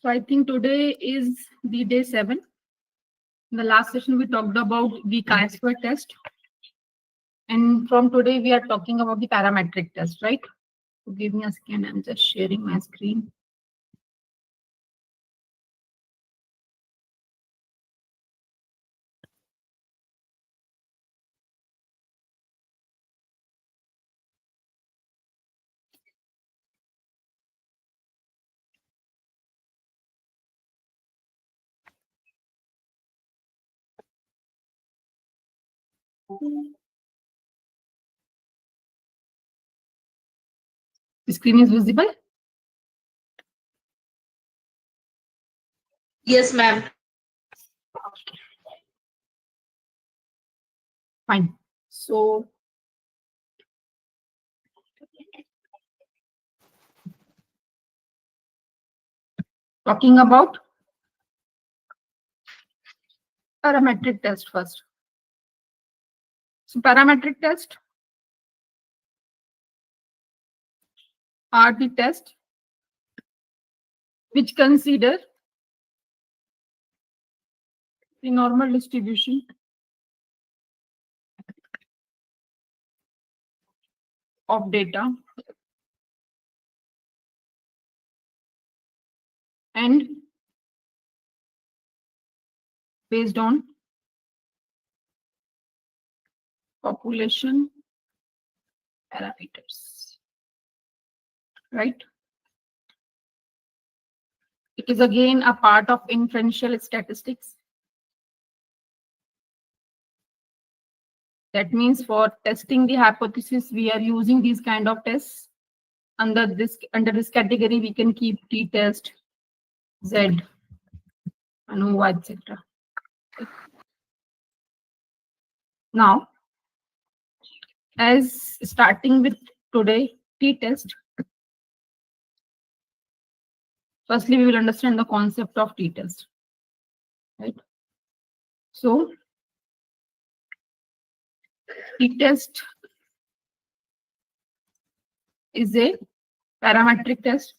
So I think today is the day 7. In the last session, we talked about the chi-square test. And from today, we are talking about the parametric test, right? So give me a second. I'm just sharing my screen. The screen is visible? Yes, ma'am. Fine. So talking about parametric test first. So parametric test are the tests which consider the normal distribution of data and based on population parameters, right? It is again a part of inferential statistics. That means for testing the hypothesis, we are using these kind of tests. Under this category, we can keep t-test, Z, ANOVA, etc. Now, as starting with today, t-test. Firstly, we will understand the concept of t-test, right? So, t-test is a parametric test,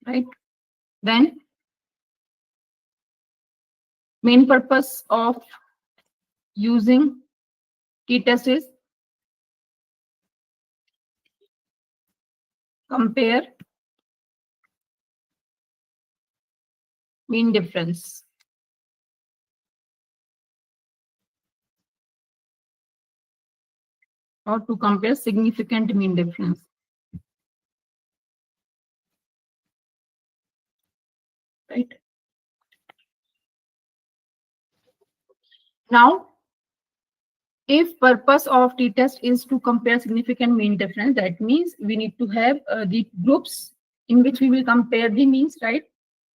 right? Then, main purpose of using t-test is compare mean difference. Or to compare significant mean difference. Right? Now, if purpose of t-test is to compare significant mean difference, that means we need to have the groups in which we will compare the means, right?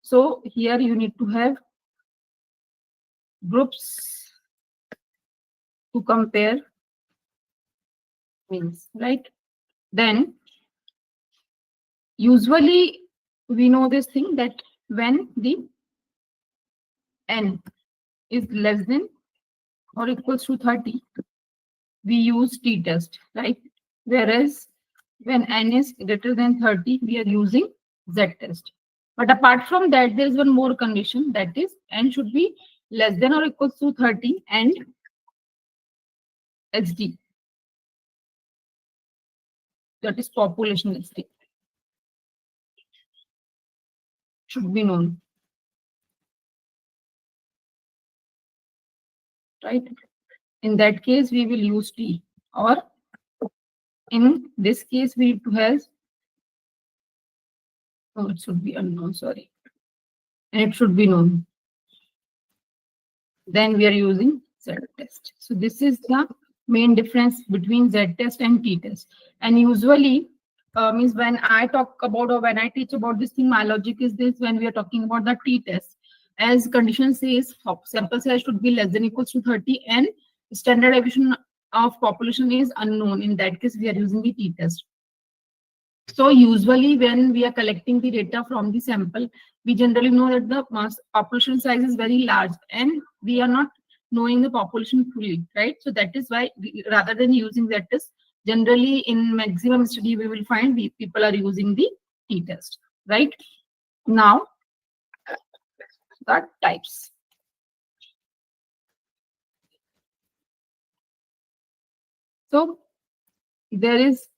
So here you need to have groups to compare means, right? Then usually we know this thing that when the n is less than or equals to 30, we use t-test, right? Whereas when n is greater than 30, we are using z-test. But apart from that, there is one more condition, that is n should be less than or equals to 30 and HD. That is population density. Should be known. Right? In that case, we will use T. Or in this case, we need to have, oh, it should be unknown, sorry. And it should be known. Then we are using z-test. So this is the main difference between z-test and t-test. And usually, means when I talk about or when I teach about this thing, my logic is this: when we are talking about the t-test, as condition says, sample size should be less than or equals to 30 and standard deviation of population is unknown. In that case, we are using the t-test. So usually when we are collecting the data from the sample, we generally know that the population size is very large and we are not knowing the population fully, right? So that is why rather than using that test, generally in maximum study, we will find people are using the t-test, right? Now, the types. So there is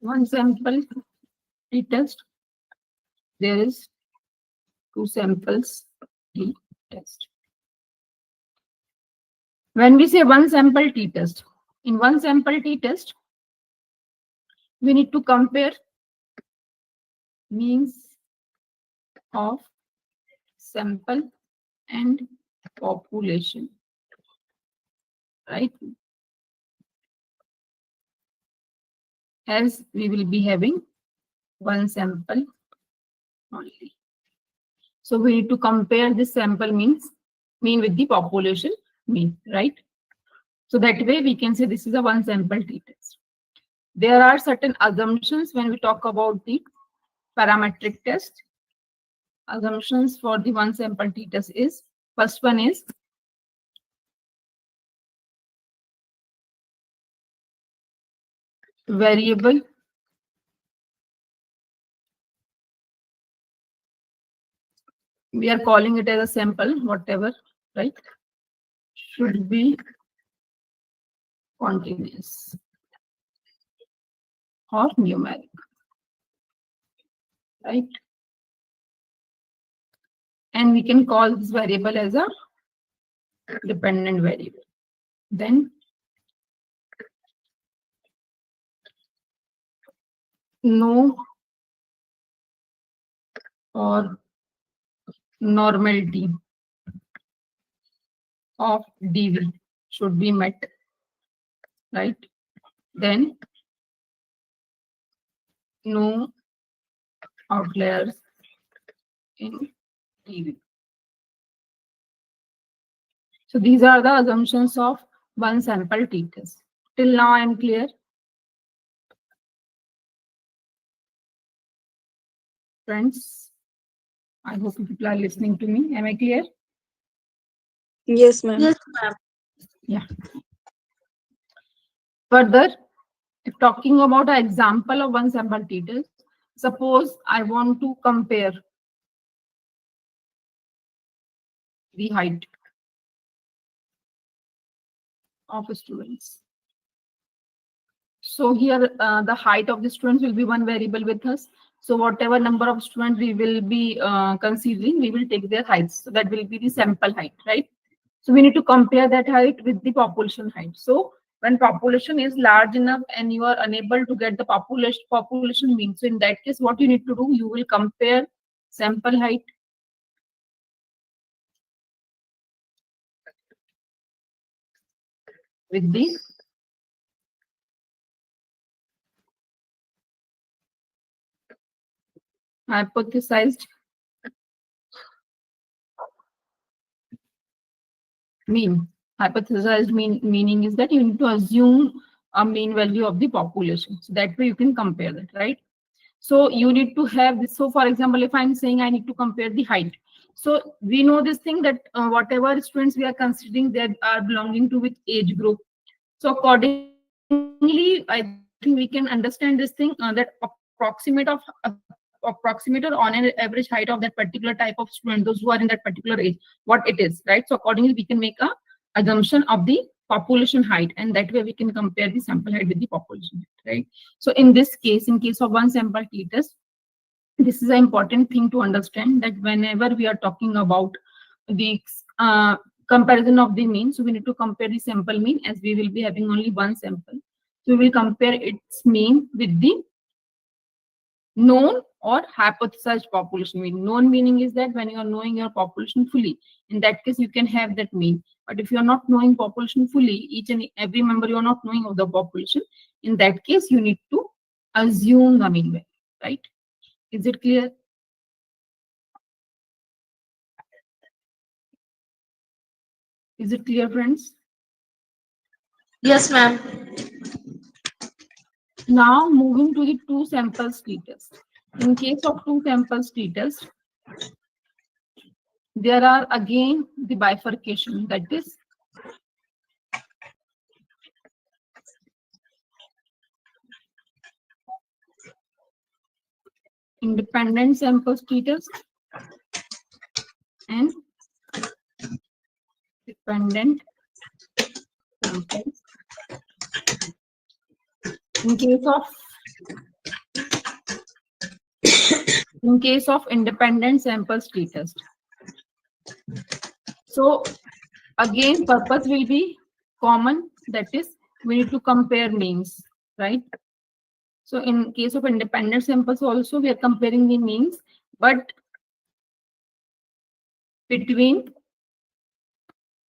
one sample t-test. There is two samples t-test. When we say one sample t-test, in one sample t-test, we need to compare means of sample and population, right? As we will be having one sample only. So we need to compare this sample mean with the population mean, right? So that way we can say this is a one sample t-test. There are certain assumptions when we talk about the parametric test. Assumptions for the one sample t-test is, first one is variable we are calling it as a sample, whatever, right? Should be continuous or numeric, right? And we can call this variable as a dependent variable. Then no or normality of dv should be met, right? Then no outliers in dv. So these are the assumptions of one sample t-test. Till now I am clear. Friends, I hope people are listening to me. Am I clear? Yes, ma'am. Yes, ma'am. Yeah. Further, if talking about an example of one sample t-test, suppose I want to compare the height of students. So here the height of the students will be one variable with us. So whatever number of students we will be considering, we will take their heights. So that will be the sample height, right? So we need to compare that height with the population height. So when population is large enough and you are unable to get the population mean, so in that case, what you need to do, you will compare sample height with the hypothesized mean. Hypothesized meaning is that you need to assume a mean value of the population. So that way you can compare that, right? So you need to have this. So for example, if I'm saying I need to compare the height. So we know this thing that whatever students we are considering, they are belonging to which age group. So accordingly, I think we can understand this thing that approximate or on an average height of that particular type of student, those who are in that particular age, what it is, right? So accordingly, we can make a assumption of the population height, and that way we can compare the sample height with the population height, right? So in this case, in case of one sample t-test, this is an important thing to understand, that whenever we are talking about the comparison of the mean, so we need to compare the sample mean, as we will be having only one sample. So we will compare its mean with the known or hypothesized population mean. Known meaning is that when you are knowing your population fully, in that case you can have that mean. But if you are not knowing population fully, each and every member you are not knowing of the population, in that case you need to assume the mean value, right? Is it clear? Is it clear, friends? Yes, ma'am. Now moving to the two samples t-test. In case of two samples t-test, there are again the bifurcation, that is independent sample t-test and dependent samples. In case of independent samples t-test. So again, purpose will be common, that is, we need to compare means, right? So in case of independent samples also, we are comparing the means, but between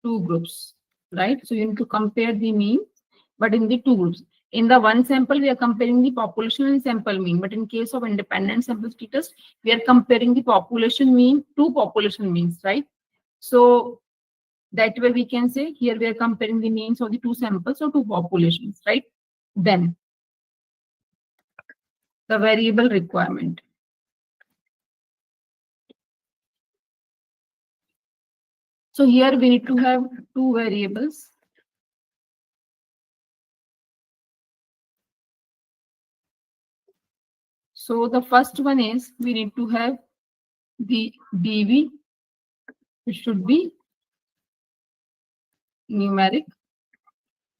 two groups, right? So you need to compare the mean, but in the two groups. In the one sample, we are comparing the population and sample mean, but in case of independent sample t-test, we are comparing the population mean to population means, right? So that way we can say here we are comparing the means of the two samples or two populations, right? Then the variable requirement. So here we need to have two variables. So the first one is we need to have the DV, which should be numeric,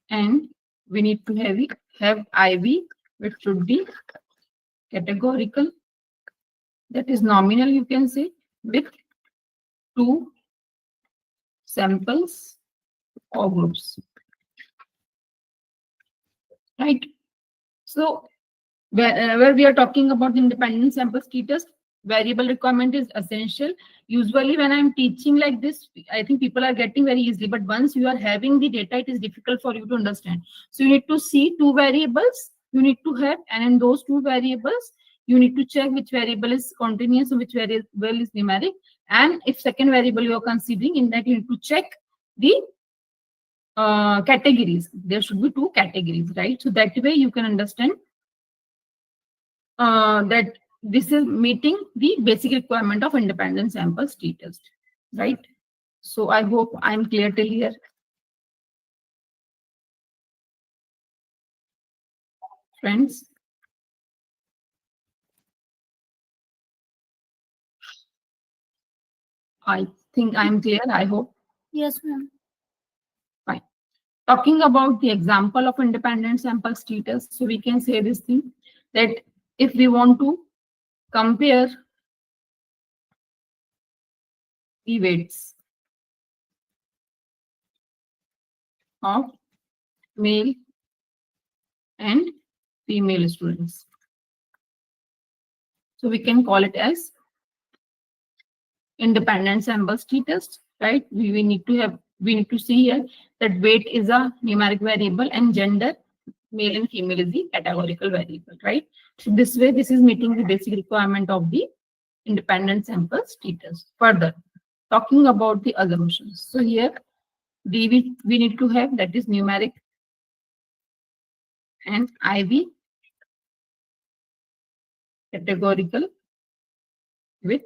and we need to have IV, which should be categorical, that is nominal, you can say, with two samples or groups, right? So where we are talking about the independent samples t-test, variable requirement is essential. Usually when I'm teaching like this, I think people are getting very easily, but once you are having the data, it is difficult for you to understand. So you need to see two variables you need to have, and in those two variables, you need to check which variable is continuous and which variable is numeric. And if second variable you are considering, in that you need to check the categories. There should be two categories, right? So that way you can understand that this is meeting the basic requirement of independent samples t-test, right? So I hope I'm clear till here. Friends, I think I'm clear, I hope. Yes, ma'am. Fine. Talking about the example of independent samples t-test, so we can say this thing, that if we want to compare the weights of male and female students, so we can call it as independent samples t-test, right? We need to see here that weight is a numeric variable and gender, male and female, is the categorical variable, right? So this way, this is meeting the basic requirement of the independent samples t-test. Further, talking about the assumptions. So here, DV we need to have, that is numeric, and IV categorical with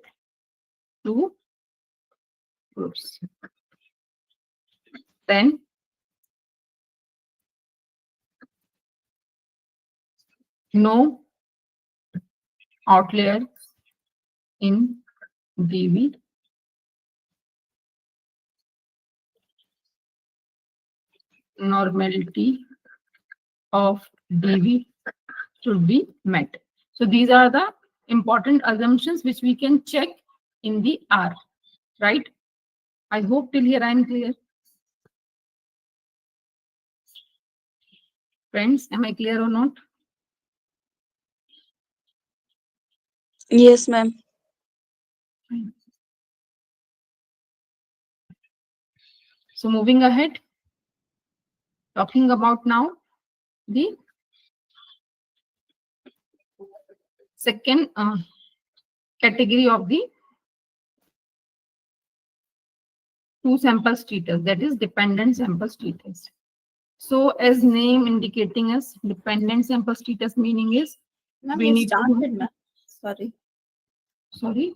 two groups. Then no outlier in DV, normality of DV should be met. So these are the important assumptions which we can check in the R, right? I hope till here I am clear. Friends, am I clear or not? Yes, ma'am. So moving ahead, talking about now the second category of the two samples t-test, that is dependent samples t-test. So as name indicating us, dependent samples t-test meaning is we You need started, to. ma'am. Sorry. Sorry.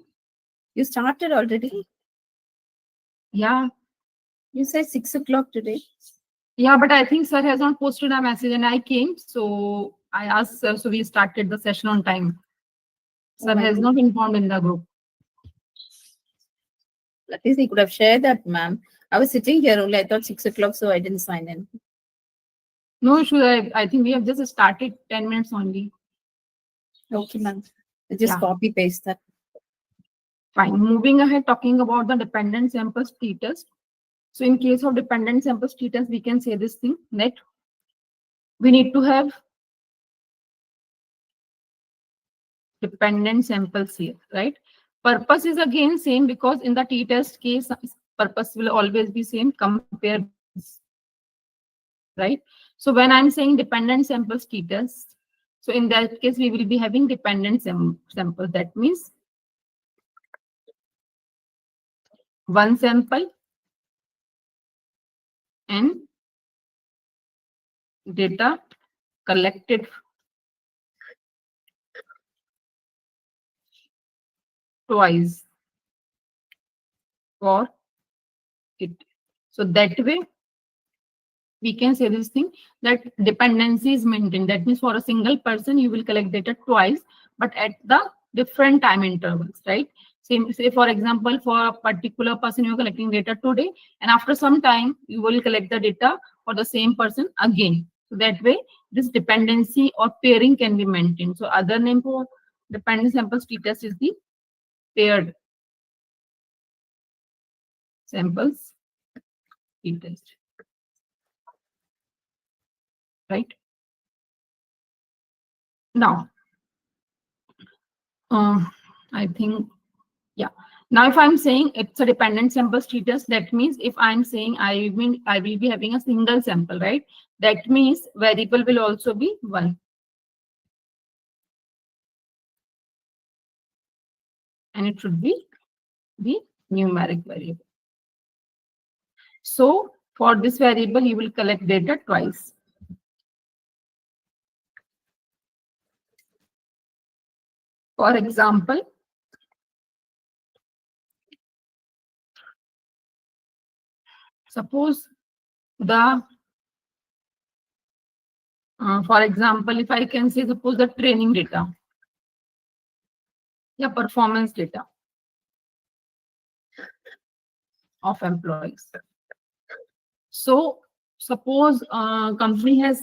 You started already. Yeah. You said 6 o'clock today. Yeah, but I think sir has not posted a message and I came, so I asked sir, so we started the session on time. Sir has not informed in the group. At least he could have shared that, ma'am. I was sitting here only. I thought 6 o'clock, so I didn't sign in. No issue. I think we have just started 10 minutes only. Okay, ma'am. I just Yeah. copy paste that. Fine. Moving ahead, talking about the dependent sample t-test. So in case of dependent sample t-test, we can say this thing that we need to have dependent samples here, right? Purpose is again same because in the t-test case, purpose will always be same. Compare, right? So when I'm saying dependent samples t-test, so in that case, we will be having dependent sample. That means one sample and data collected twice for it. So that way, we can say this thing that dependency is maintained. That means for a single person, you will collect data twice, but at the different time intervals, right? Say for example, for a particular person, you're collecting data today, and after some time, you will collect the data for the same person again. So that way, this dependency or pairing can be maintained. So other name for dependent samples t-test is the paired samples t-test, right? Now, I think, yeah. Now, if I'm saying it's a dependent sample t-test, that means if I'm saying I will be having a single sample, right? That means variable will also be 1. And it should be the numeric variable. So for this variable, you will collect data twice. For example, suppose the, for example, if I can say, suppose the training data, yeah, performance data of employees. So suppose company has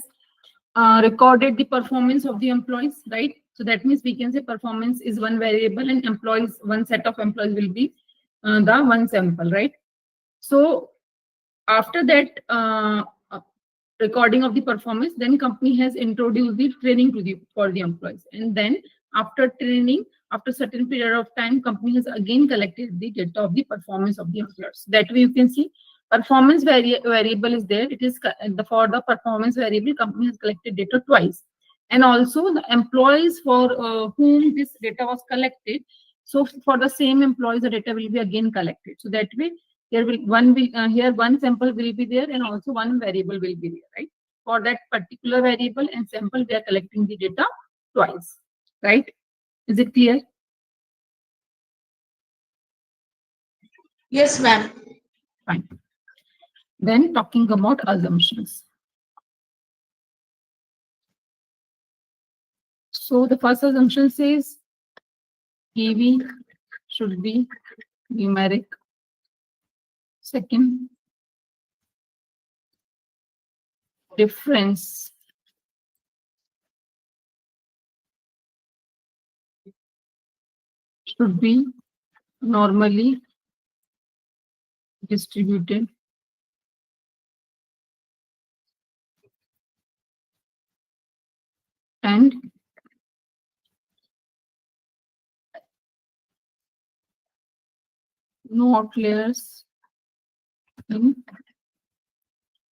recorded the performance of the employees, right? So that means we can say performance is one variable and employees, one set of employees will be the one sample, right? So after that recording of the performance, then company has introduced the training to for the employees, and then after training, after certain period of time, company has again collected the data of the performance of the employees. That way you can see performance variable is there. It is for the performance variable, company has collected data twice, and also the employees for whom this data was collected. So for the same employees, the data will be again collected. So that way, here one sample will be there, and also one variable will be there, right? For that particular variable and sample, we are collecting the data twice, right? Is it clear? Yes, ma'am. Fine. Then talking about assumptions. So the first assumption says PV should be numeric. Second, difference should be normally distributed. And no outliers in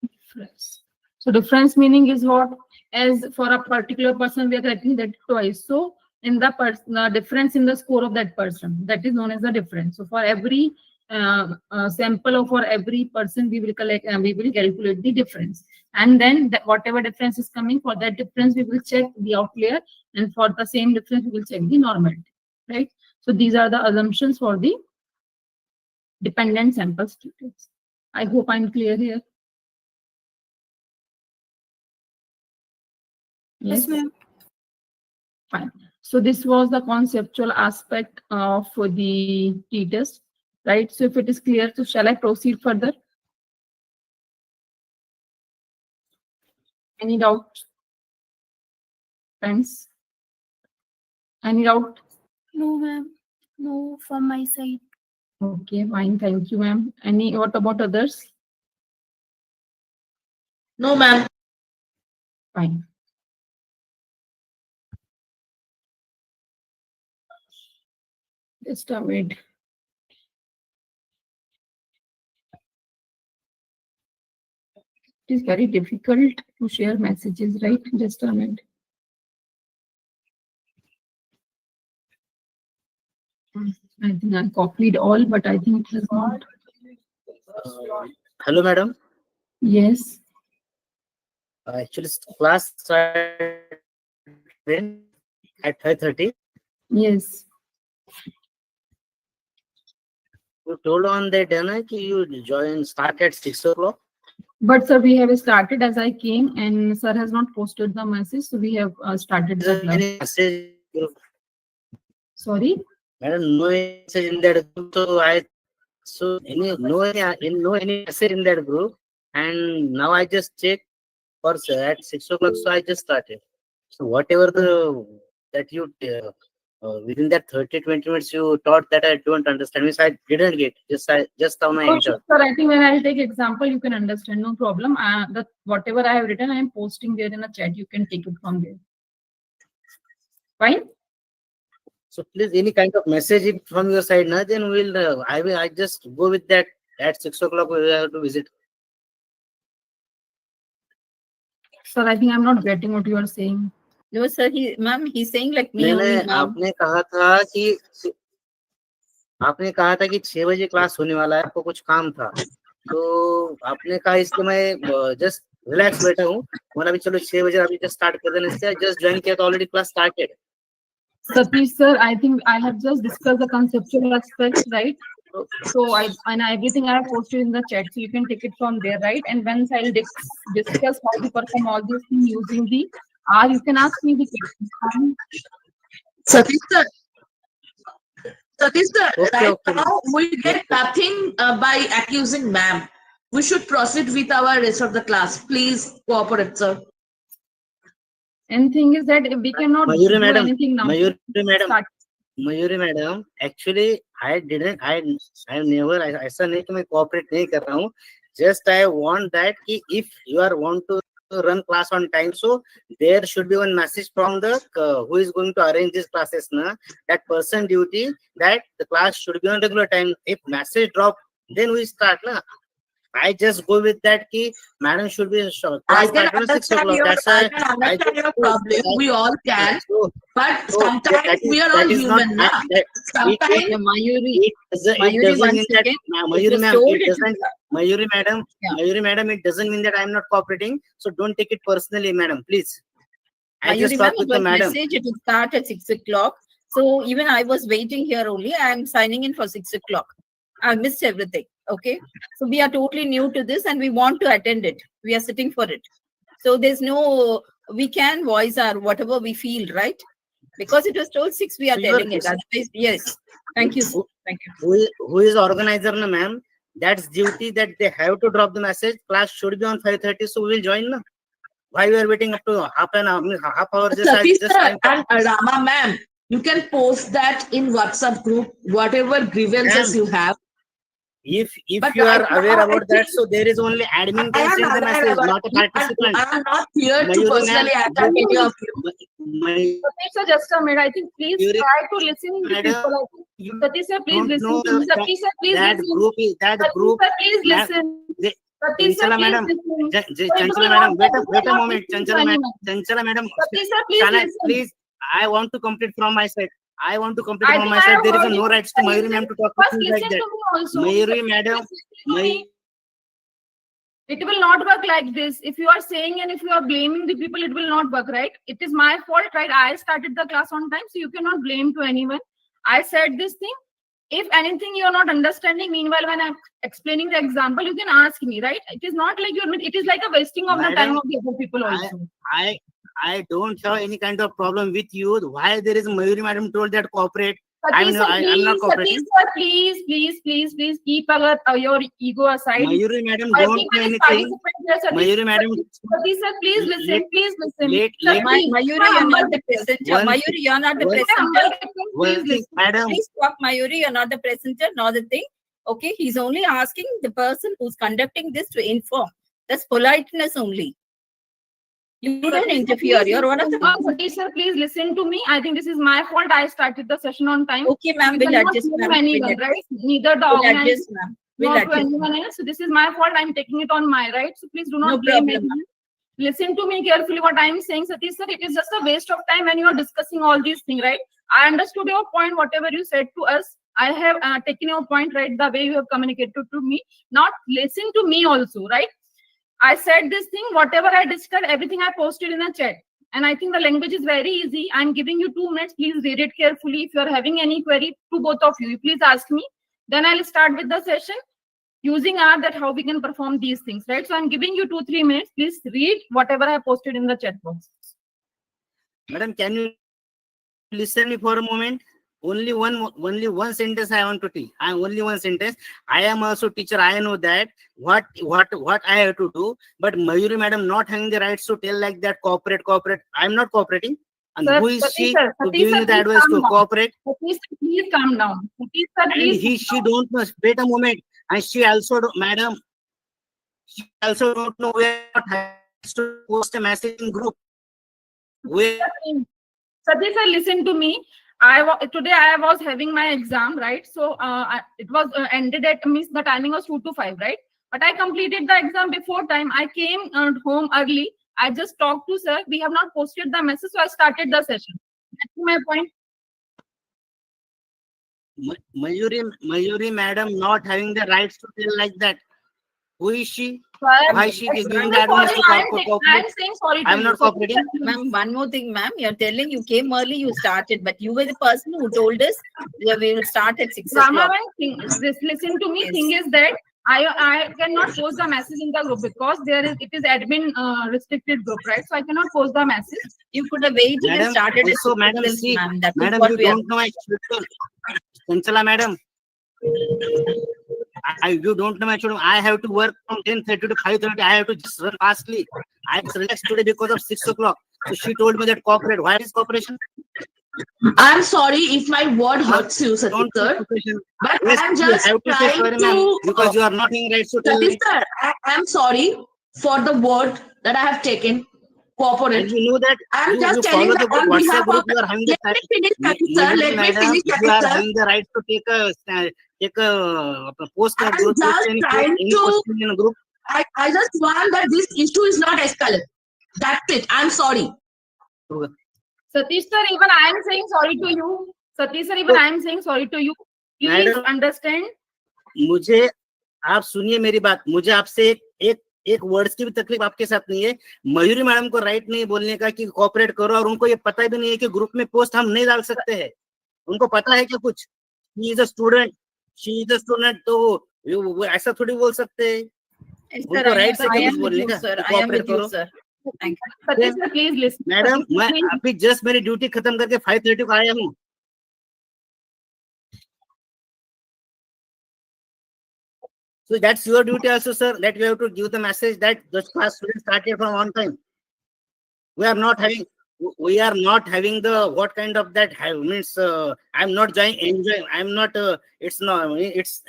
difference. So difference meaning is what? As for a particular person, we are collecting that twice. So in the difference in the score of that person, that is known as the difference. So for every sample or for every person, we will collect and we will calculate the difference. And then whatever difference is coming, for that difference, we will check the outlier, and for the same difference, we will check the normality, right? So these are the assumptions for the dependent sample statements. I hope I'm clear here. Yes, ma'am. Fine. So this was the conceptual aspect for the t-test, right? So if it is clear, so shall I proceed further? Any doubt, friends? Any doubt? No, ma'am. No, from my side. Okay, fine. Thank you, ma'am. What about others? No, ma'am. Fine. Just a minute. It is very difficult to share messages, right? Just a minute. I think I copied all, but I think it has not. Hello, madam. Yes. Actually, class started at 5:30. Yes. You told on that day na ki you start at 6 o'clock. But sir, we have started as I came, and sir has not posted the message, so we have started the class. Any message, Sorry. madam? No message in that group. So any message in that group, and now I just check for at 6 o'clock. So I just started. So whatever that you within that 30-20 minutes you taught that I don't understand, means I didn't get. Just now I Oh, entered. sure, sir. I think when I'll take example, you can understand. No problem. That whatever I have written, I am posting there in a chat. You can take it from there. Fine. So please, any kind of message from your side, na, then we'll. I just go with that. At 6 o'clock we have to visit. Sir, I think I'm not getting what you are saying. No, sir. Ma'am, he's saying like me मैंने only, ma'am. आपने कहा था कि 6 बजे class होने वाला है, आपको कुछ काम था, तो आपने कहा इसलिए मैं जस्ट रिलैक्स बैठा हूँ, मतलब अभी चलो 6 बजे अभी जस्ट स्टार्ट कर देना, इसलिए जस्ट ज्वाइन किया तो already class started. Satish sir, I think I have just discussed the conceptual aspects, right? So everything I have posted in the chat, so you can take it from there, right? And once I'll discuss how to perform all these things using the R, you can ask me the question. Satish sir. Satish sir, Okay, right okay. now we get nothing by accusing ma'am. We should proceed with our rest of the class. Please cooperate, sir. And thing is that we cannot do anything now. Mayuri madam, actually I never ऐसा नहीं कि मैं cooperate नहीं कर रहा हूँ. Just I want that कि if you are want to run class on time, so there should be one message from the who is going to arrange these classes, na, that person duty that the class should be on regular time. If message drop, then we start, na. I just go with that key. Madam should be short. I can understand your problem. We all can, but sometimes we are all human, na. Sometimes Mayuri, Mayuri madam, it doesn't mean that I am not cooperating. So don't take it personally, madam, please. I just talk with the madam. Message, it will start at 6 o'clock. So even I was waiting here only. I am signing in for 6 o'clock. I missed everything. Okay. So we are totally new to this and we want to attend it. We are sitting for it. So there's no, we can voice our whatever we feel, right? Because it was told 6, we are So telling it. Otherwise, yes. Thank you. Thank you. Who is organizer, na, ma'am? That's duty that they have to drop the message. Class should be on 5:30, so we will join, na. Why we are waiting up to half hour? Satish sir and Rama ma'am, you can post that in WhatsApp group, whatever grievances you have. If But you are I- aware I about that, so there is only admin I can am send the aware message, about not a it, but participant. I am not here to Mayuri ma'am, personally attack any of you. Satish sir, just a minute. I think please Mayuri try to listen to madam, people. I think you Satish sir, please don't listen know to me. Satish sir, please that listen. group is that Satish group. sir, please Ma'am, listen. they- Satish sir, Chanchala please madam, listen. Chanchala madam, wait a moment, Chanchala madam, Satish sir, please listen. please, I want to complete from my side. I want to complete I from think my I side. have There is heard no you. rights to Mayuri ma'am to talk First to me listen like that. to me also. Mayuri madam, Listen to me. It will not work like this. If you are saying and if you are blaming the people, it will not work, right? It is my fault, right? I started the class on time, so you cannot blame to anyone. I said this thing. If anything you are not understanding, meanwhile, when I'm explaining the example, you can ask me, right? It is not like it is like a wasting of the time of the other people also. I don't have any kind of problem with you. Why there is Mayuri madam told that cooperate? I'm not cooperating. Satish sir, please keep your ego aside. Mayuri madam don't do anything. Mayuri madam. Satish sir, please listen. Mayuri, you're not the presenter. Mayuri, you're not the presenter. Please listen. Madam, Please stop, Mayuri. You're not the presenter, not the thing. Okay, he's only asking the person who's conducting this to inform. That's politeness only. You don't interfere. You're one of the. Satish sir, please listen to me. I think this is my fault. I started the session on time. Okay, ma'am. We'll adjust, ma'am. Anyone, right? Neither the We'll organization adjust, ma'am. We'll nor to adjust. anyone else. So this is my fault. I'm taking it on my right. So please do not No blame problem, me. ma'am. Listen to me carefully what I'm saying, Satish sir. It is just a waste of time when you are discussing all these things, right? I understood your point, whatever you said to us. I have taken your point, right? The way you have communicated to me. Not listen to me also, right? I said this thing, whatever I discussed, everything I posted in the chat. And I think the language is very easy. I'm giving you 2 minutes. Please read it carefully. If you're having any query to both of you, please ask me. Then I'll start with the session using that how we can perform these things, right? So I'm giving you 2-3 minutes. Please read whatever I posted in the chat box. madam, can you listen me for a moment? Only one sentence I want to teach. Only one sentence. I am also teacher. I know that what I have to do. But Mayuri madam not having the rights to tell like that cooperate. I'm not cooperating. And Sir, who is Satish she sir, to Satish give sir, me the please advice calm to down. cooperate? Satish sir, please calm down. Satish sir, And please. she don't know. Wait a moment. And she also madam. She also don't know where to post a message in group. Where Satish sir, listen to me. Today I was having my exam, right? So it was ended at means the timing was 2 to 5, right? But I completed the exam before time. I came home early. I just talked to sir. We have not posted the message, so I started the session. That's my point. Mayuri madam not having the rights to tell like that. Who is she? Sir, Why she is giving I'm the advice to sorry, cooperate? I'm saying sorry to I'm you. not So, cooperating. Ma'am, one more thing, ma'am. You're telling you came early, you started, but you were the person who told us that we will start at 6 o'clock. Listen to me. Yes. Thing is that I cannot post the message in the group because it is admin restricted group, right? So I cannot post the message. You could have waited and Madam, started at also, 6 madam, itself, see, ma'am. That is madam, what you we are. don't know my schedule. Chanchala madam, you don't know my schedule. I have to work from 10:30 to 5:30. I have to just run fastly. I just relaxed today because of 6 o'clock. So she told me that cooperate. Why is cooperation? I'm sorry if my word hurts you, Satish Don't sir, cooperation. but Yes, I'm you just have to say sorry, trying ma'am, to. because you are not having rights to tell Satish me. sir, I'm sorry for the word that I have taken. And Cooperate. you know that I'm you just telling follow that the on WhatsApp behalf group. of. You are having the Let me finish, Satish sir. Let me madam, finish, you Satish are sir. having the right to take a post a I'm group, just post any trying to. question in a group. I just want that this issue is not escalate. That's it. I'm sorry. Satish sir, even I am saying sorry to you. Satish sir, even I am saying sorry to you. Please Madam, understand. मुझे आप सुनिए मेरी बात. मुझे आपसे एक words की भी तकलीफ आपके साथ नहीं है. मयूरी मैडम को राइट नहीं बोलने का कि कोऑपरेट करो, और उनको ये पता भी नहीं है कि ग्रुप में पोस्ट हम नहीं डाल सकते हैं. उनको पता है कि कुछ शी इज अ स्टूडेंट, तो वो ऐसा थोड़ी बोल सकते हैं. उनको राइट से कुछ बोलने का कोऑपरेट करो. Satish sir, please listen. Madam, मैं अभी जस्ट मेरी ड्यूटी खत्म करके 5:30 को आया हूँ. So that's your duty also, sir, that you have to give the message that the class students started from on time. We are not having the what kind of that means. I'm not enjoying. I'm not. It's not.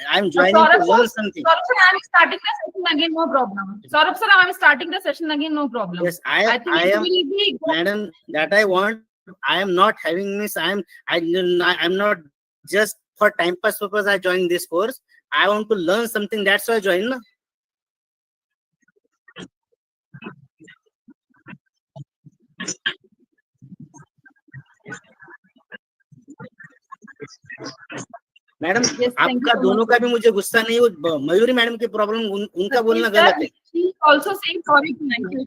I'm joining to learn something. Saurabh sir, I'm starting the session again. No problem. Saurabh sir, I'm starting the session again. No problem. Yes, I am, madam. That I want. I am not having this. I'm not just for time pass purpose. I joined this course. I want to learn something. That's why I joined. No? Madam, आपका दोनों का भी मुझे गुस्सा नहीं. वो Mayuri madam की problem, उनका बोलना गलत है. Also saying sorry. Thank you.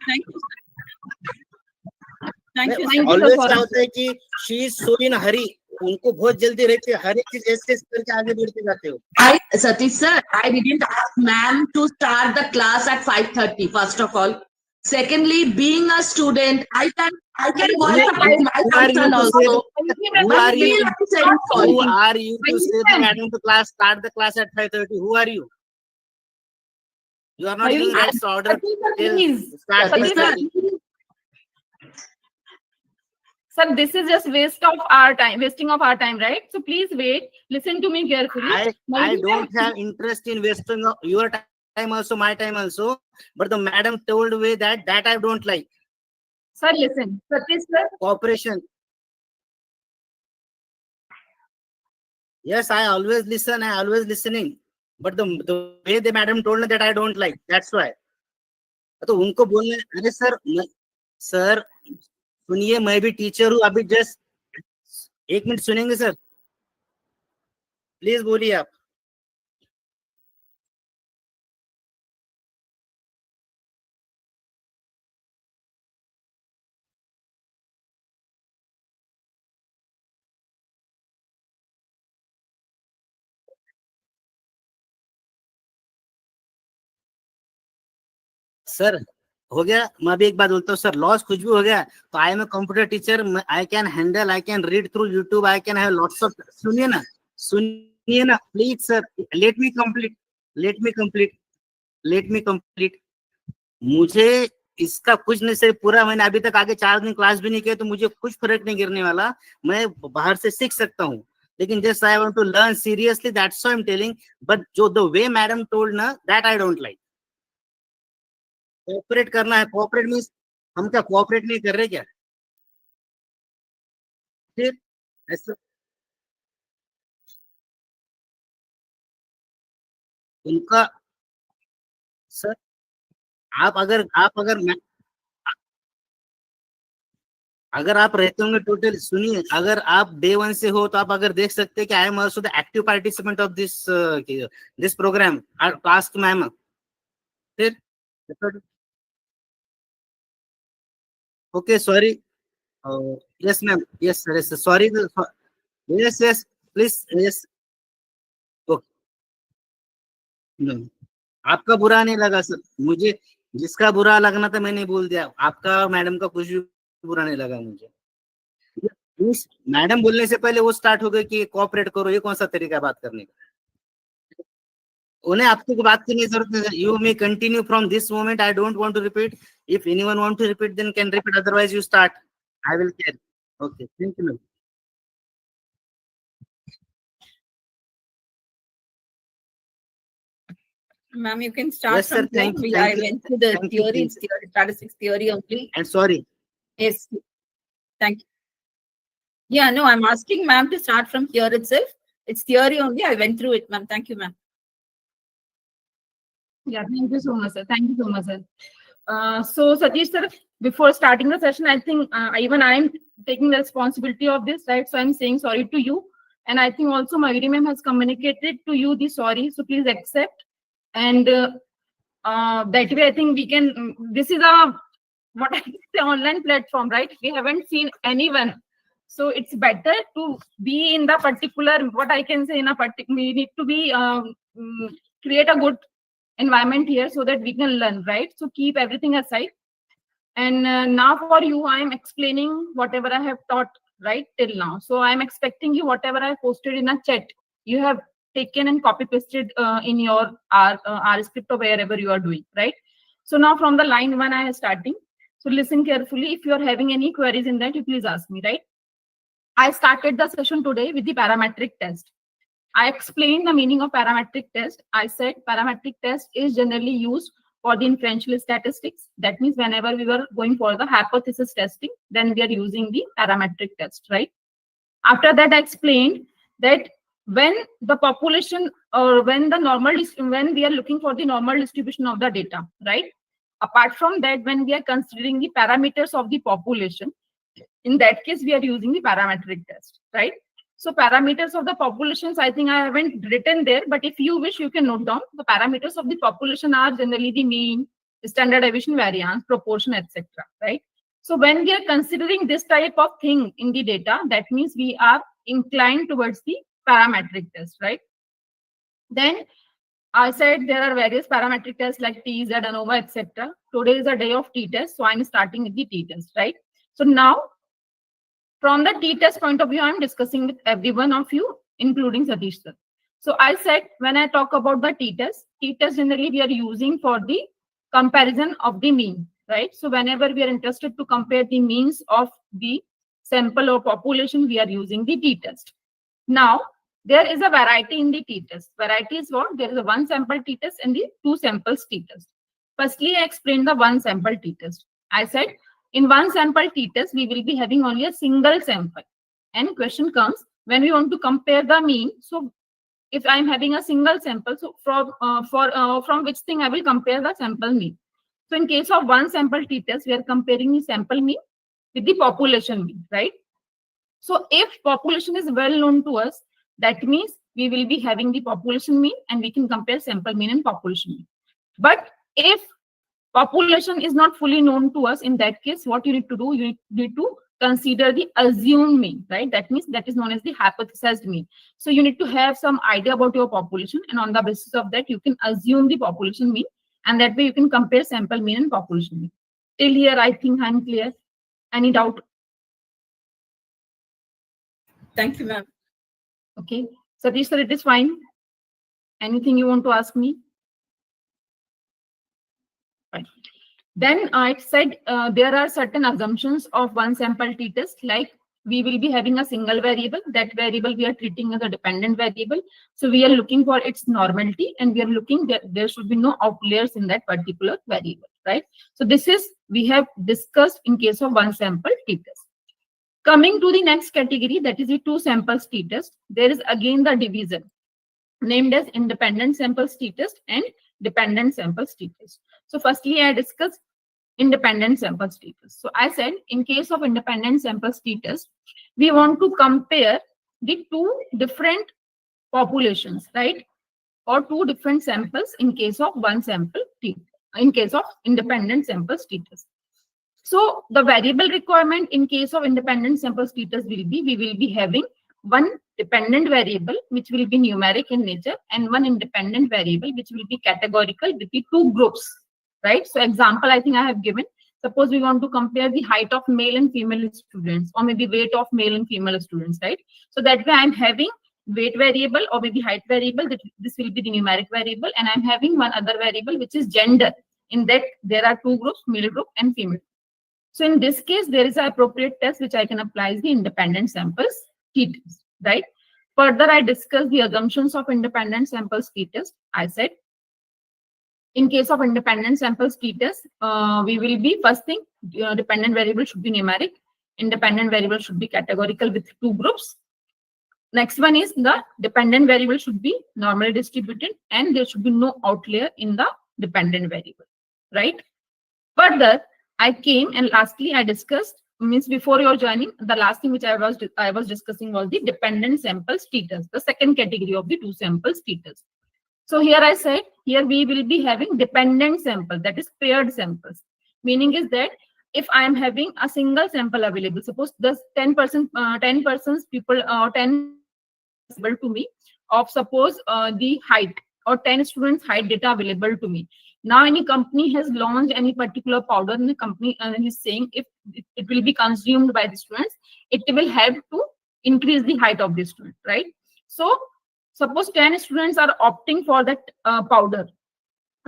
Always क्या होता है कि शी इज सो इन हरी. उनको बहुत जल्दी रहती है. हर एक चीज ऐसे करके आगे बढ़ते जाते हो. Satish sir, I didn't ask ma'am to start the class at 5:30. First of all, Secondly, being a student, I can voice Who about my who are you concern to say? also. Who are I you? feel I'm saying sorry. Who are you to say the madam to class start the class at 5:30? Who are you? You are not giving rights order till Please. start Satish sir. 5:30. Sir, this is just wasting of our time, right? So please wait, listen to me carefully. I don't have interest in wasting of your time also, my time also. But the madam told me that I don't like. Sir, listen. Satish sir, Cooperation. Yes, I always listen. I always listening. But the way the madam told me that I don't like. That's why. तो उनको बोलने अरे sir सुनिए, मैं भी teacher हूँ अभी just 1 minute सुनेंगे सर, प्लीज बोलिए आप. सर हो गया. मैं अभी एक बात बोलता हूँ सर, लॉस कुछ भी हो गया तो I am a computer teacher, I can handle, I can read through YouTube, I can have lots of. सुनिए ना please sir, let me complete let me complete. मुझे इसका कुछ नहीं सर, पूरा मैंने अभी तक आगे 4 दिन क्लास भी नहीं किया तो मुझे कुछ फर्क नहीं गिरने वाला. मैं बाहर से सीख सकता हूँ, लेकिन just I want to learn seriously, that's why I am telling. But जो द वे मैडम टोल्ड ना, that I don't like. Cooperate करना है, कोऑपरेट मींस हम क्या कोऑपरेट नहीं कर रहे क्या? फिर ऐसा उनका सर, आप अगर अगर आप रहते होंगे टोटल, सुनिए, अगर आप डे 1 से हो तो आप अगर देख सकते हैं कि I am also the active participant of this programme, task ma'am. फिर okay sorry. Yes ma'am, yes sir, yes sorry, yes yes please, yes. आपका बुरा नहीं लगा सर, मुझे जिसका बुरा लगना था मैंने बोल दिया. आपका मैडम का कुछ भी बुरा नहीं लगा मुझे. मैडम बोलने से पहले वो स्टार्ट हो गए कि कोऑपरेट करो, ये कौन सा तरीका है बात करने का? उन्हें आपको बात करने की जरूरत नहीं. You may continue from this moment, I don't want to repeat. If anyone want to repeat then can repeat, otherwise you start, I will care. Okay, thank you. Ma'am, you can start Yes, sir. from Thank there. you. I went through the Thank you, theory, please. statistics theory only. And sorry. Yes. Thank you. Yeah, no, I'm asking ma'am to start from here itself. It's theory only. I went through it, ma'am. Thank you, ma'am. yeah, thank you so much, sir. Thank you so much, sir. So Satish sir, before starting the session, I think even I'm taking the responsibility of this, right? So I'm saying sorry to you. And I think also Mayuri ma'am has communicated to you the sorry. So please accept. And that way, I think we can, this is what I say, online platform, right? We haven't seen anyone. So it's better to be in the particular, what I can say, in a particular, we need to be, create a good environment here so that we can learn, right? So keep everything aside. And now for you, I am explaining whatever I have taught, right, till now. So I'm expecting you, whatever I posted in a chat, you have taken and copy pasted in your R script or wherever you are doing, right? So now from the line 1, I am starting. So listen carefully. If you are having any queries in that, you please ask me, right? I started the session today with the parametric test. I explained the meaning of parametric test. I said parametric test is generally used for the inferential statistics. That means whenever we were going for the hypothesis testing, then we are using the parametric test, right? After that, I explained that when the population or when we are looking for the normal distribution of the data, right? Apart from that, when we are considering the parameters of the population, in that case, we are using the parametric test, right? So parameters of the populations, I think I haven't written there, but if you wish, you can note down. The parameters of the population are generally the mean, standard deviation, variance, proportion, etc., right? So when we are considering this type of thing in the data, that means we are inclined towards the parametric test, right? Then I said there are various parametric tests like T, Z, ANOVA, etc. Today is a day of t-test, so I'm starting with the t-test, right? So now, from the t-test point of view, I'm discussing with every one of you, including Satish sir. So I said, when I talk about the t-test generally we are using for the comparison of the mean, right? So whenever we are interested to compare the means of the sample or population, we are using the t-test. Now, there is a variety in the t-test. Variety is what? There is a one sample t-test and the two samples t-test. Firstly, I explained the one sample t-test. I said, in one sample t-test, we will be having only a single sample. And question comes, when we want to compare the mean, so if I am having a single sample, so from which thing I will compare the sample mean. So in case of one sample t-test, we are comparing the sample mean with the population mean, right? So if population is well known to us, that means we will be having the population mean and we can compare sample mean and population mean. But if population is not fully known to us, in that case, what you need to do, you need to consider the assumed mean, right? That means that is known as the hypothesized mean. So you need to have some idea about your population, and on the basis of that, you can assume the population mean, and that way you can compare sample mean and population mean. Till here, I think I'm clear. Any doubt? Thank you, ma'am. Okay. Satish sir, it is fine. Anything you want to ask me? Fine. Then I said there are certain assumptions of one sample t-test, like we will be having a single variable. That variable we are treating as a dependent variable. So we are looking for its normality, and we are looking that there should be no outliers in that particular variable, right? So this is we have discussed in case of one sample t-test. Coming to the next category, that is the two samples t-test. There is again the division named as independent samples t-test and dependent samples t-test. So firstly, I discussed independent samples t-test. So I said in case of independent samples t-test, we want to compare the two different populations, right? Or two different samples in case of one sample t-test, in case of independent samples t-test. So the variable requirement in case of independent samples t-test will be, we will be having one dependent variable which will be numeric in nature and one independent variable which will be categorical with the two groups, right? So example, I think I have given, suppose we want to compare the height of male and female students, or maybe weight of male and female students, right? So that way I'm having weight variable or maybe height variable, that this will be the numeric variable, and I'm having one other variable which is gender. In that there are two groups, male group and female. So in this case, there is an appropriate test which I can apply as the independent samples t-test, right? Further, I discussed the assumptions of independent samples t-test. I said, in case of independent samples t-test, we will be, first thing, dependent variable should be numeric, independent variable should be categorical with two groups. Next one is the dependent variable should be normally distributed and there should be no outlier in the dependent variable, right? Further, I came and lastly I discussed, means before your joining, the last thing which I was discussing was the dependent samples t-test, the second category of the two samples t-test. So here I said, here we will be having dependent sample, that is paired samples. Meaning is that if I am having a single sample available, suppose there's 10 persons people, 10 available to me of suppose the height or 10 students height data available to me. Now any company has launched any particular powder in the company and is saying if it will be consumed by the students, it will help to increase the height of the student, right? So suppose 10 students are opting for that powder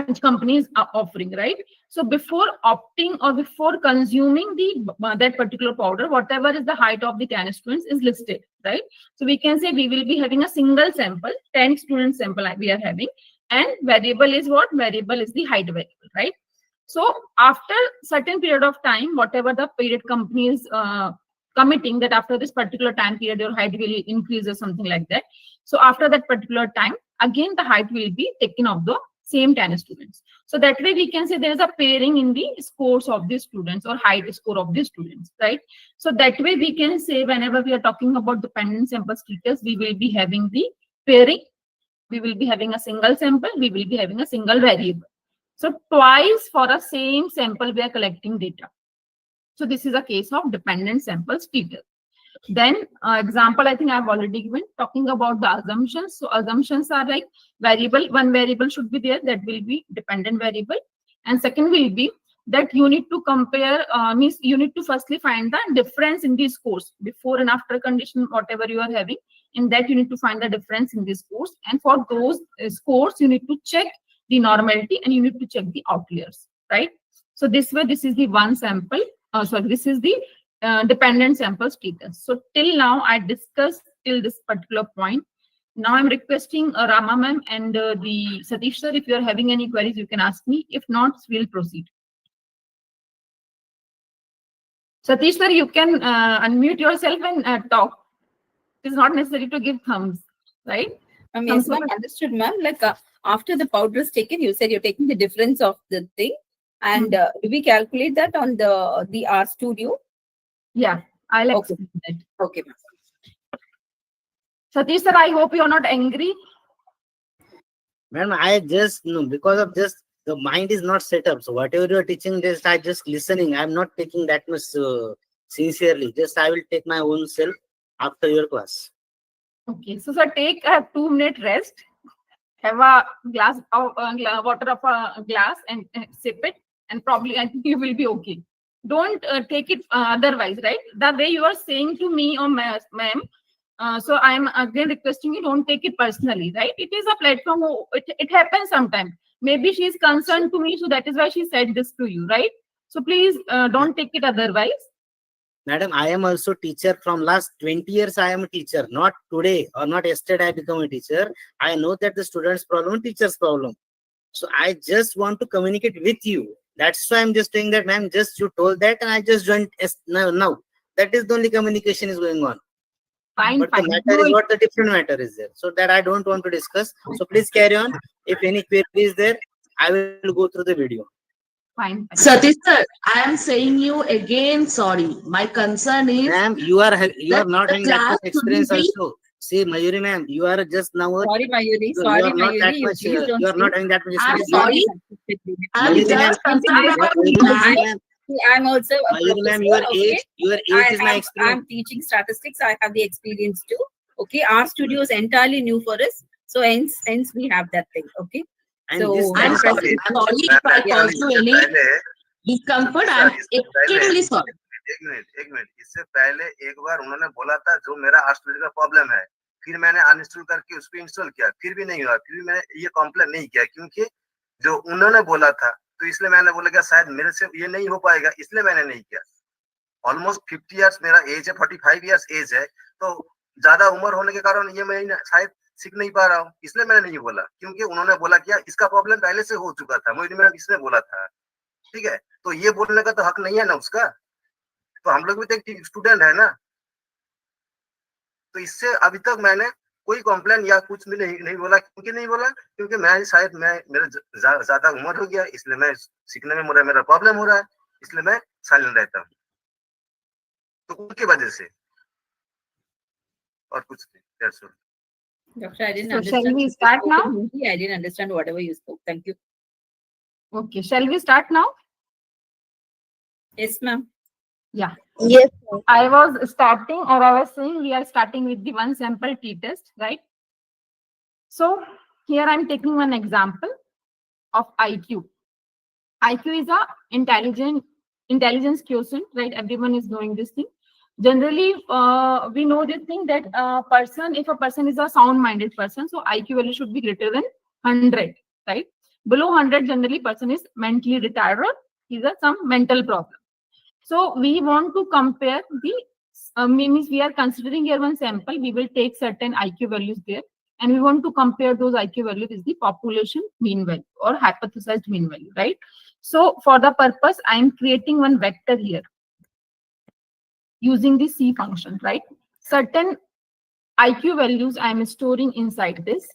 which companies are offering, right? So before opting or before consuming that particular powder, whatever is the height of the 10 students is listed, right? So we can say we will be having a single sample, 10 student sample we are having, and variable is what? Variable is the height variable, right? So after certain period of time, whatever the period company is committing that after this particular time period, your height will increase or something like that. So after that particular time, again, the height will be taken of the same 10 students. So that way we can say there is a pairing in the scores of the students or height score of the students, right? So that way we can say whenever we are talking about dependent samples t-test, we will be having the pairing, we will be having a single sample, we will be having a single variable. So twice for a same sample we are collecting data. So this is a case of dependent samples t-test. Then example, I think I've already given, talking about the assumptions. So assumptions are like variable. One variable should be there, that will be dependent variable. And second will be that you need to compare, means you need to firstly find the difference in the scores, before and after condition, whatever you are having. In that you need to find the difference in the scores. And for those scores, you need to check the normality and you need to check the outliers, right? So this way, this is the one sample. Sorry, this is the dependent sample status. So till now, I discussed till this particular point. Now I'm requesting Rama ma'am and the Satish sir, if you are having any queries, you can ask me. If not, we'll proceed. Satish sir, you can unmute yourself and talk. It is not necessary to give thumbs, right? Yes, ma'am, understood, ma'am. Like after the powder is taken, you said you're taking the difference of the thing. And do we calculate that on the R Studio? Yeah, I'll Okay. explain that. Okay, ma'am. Satish sir, I hope you're not angry. Ma'am, I just know because of just the mind is not set up. So whatever you are teaching, I just listening. I'm not taking that much sincerely. Just I will take my own self after your class. Okay, so sir, take a 2-minute rest. Have a glass of water of a glass and sip it, and probably I think you will be okay. Don't take it otherwise, right? The way you are saying to me or ma'am, so I'm again requesting you, don't take it personally, right? It is a platform. It happens sometimes. Maybe she is concerned to me, so that is why she said this to you, right? So please don't take it otherwise. Madam, I am also teacher from last 20 years. I am a teacher, not today or not yesterday I become a teacher. I know that the student's problem, teacher's problem. So I just want to communicate with you. That's why I'm just saying that, ma'am, just you told that and I just joined now. That is the only communication is going on. Fine, But fine. the matter is what the different matter is there. So that I don't want to discuss. So please carry on. If any query is there, I will go through the video. Fine. Satish sir, I am saying you again sorry. My concern is Ma'am, you are not the having that class much experience should be- also. See, Mayuri ma'am, you are just now. Sorry, Mayuri. You Sorry, are not that Mayuri. much. Please don't You are not speak. having that much I'm experience. sorry. I'm Mayuri ma'am, just concerned about Mayuri ma'am, I'm also a Mayuri ma'am, professor. your age is my experience. I'm teaching statistics. I have the experience too. Okay, our studio is entirely new for us, so hence we have that thing. Okay, And so this I'm kind of sorry. I'm sorry if I caused you any discomfort. I'm extremely sorry. एक minute इससे पहले एक बार उन्होंने बोला था जो मेरा आस्ट्रोलॉजी का प्रॉब्लम है, फिर मैंने अनइंस्टॉल करके उसको इंस्टॉल किया, फिर भी नहीं हुआ, फिर भी मैंने ये कंप्लेन नहीं किया क्योंकि जो उन्होंने बोला था, तो इसलिए मैंने बोला कि शायद मेरे से ये नहीं हो पाएगा, इसलिए मैंने नहीं किया। ऑलमोस्ट 50 इयर्स मेरा एज है, 45 इयर्स एज है, तो ज्यादा उम्र होने के कारण ये मैं शायद सीख नहीं पा रहा हूँ, इसलिए मैंने नहीं बोला क्योंकि उन्होंने बोला कि इसका प्रॉब्लम पहले से हो चुका था, मुझे मैंने इसने बोला था, ठीक है, तो ये बोलने का तो हक नहीं है ना उसका, तो हम लोग भी तो एक स्टूडेंट है ना, तो इससे अभी तक मैंने कोई कंप्लेन या कुछ भी नहीं बोला, क्योंकि मैं शायद मेरा ज्यादा उम्र हो गया, इसलिए मैं सीखने में मेरा प्रॉब्लम हो रहा है, इसलिए मैं साइलेंट रहता हूँ, तो उनकी वजह से और कुछ नहीं। That's all. Doctor, I didn't So understand. shall we start now? I didn't understand whatever you spoke. Thank you. Okay, shall we start now? Yes, ma'am. Yeah. Yes, ma'am. I was starting, or I was saying we are starting with the one sample t-test, right? So here I'm taking one example of IQ. IQ is a intelligence quotient, right? Everyone is knowing this thing. Generally, we know this thing that if a person is a sound-minded person, so IQ value should be greater than 100, right? Below 100, generally person is mentally retarded or is some mental problem. So we want to compare the, means we are considering here one sample, we will take certain IQ values there, and we want to compare those IQ values with the population mean value or hypothesized mean value, right? So for the purpose, I am creating one vector here using the C function, right? Certain IQ values I am storing inside this.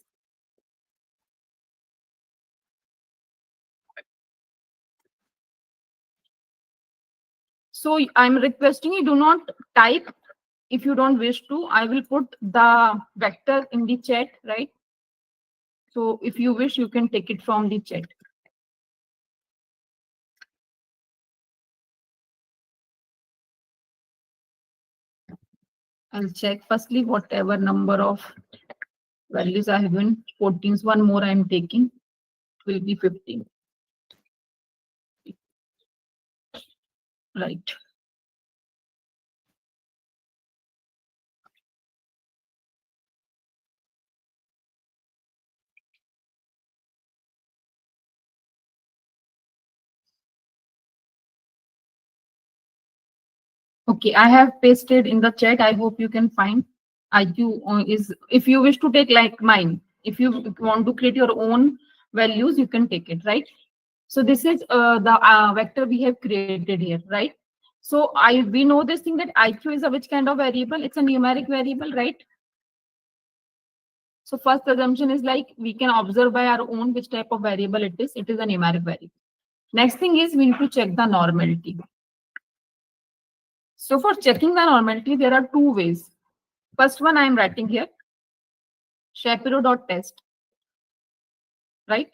So I'm requesting you do not type if you don't wish to. I will put the vector in the chat, right? So if you wish, you can take it from the chat. I'll check firstly whatever number of values I have given. 14. One more I'm taking will be 15. Right. Okay, I have pasted in the chat. I hope you can find. IQ is, if you wish to take like mine, if you want to create your own values, you can take it, right? So this is the vector we have created here, right? So we know this thing that IQ is a which kind of variable? It's a numeric variable, right? So first assumption is like we can observe by our own which type of variable it is. It is a numeric variable. Next thing is we need to check the normality. So for checking the normality, there are two ways. First one I am writing here, Shapiro.test, right?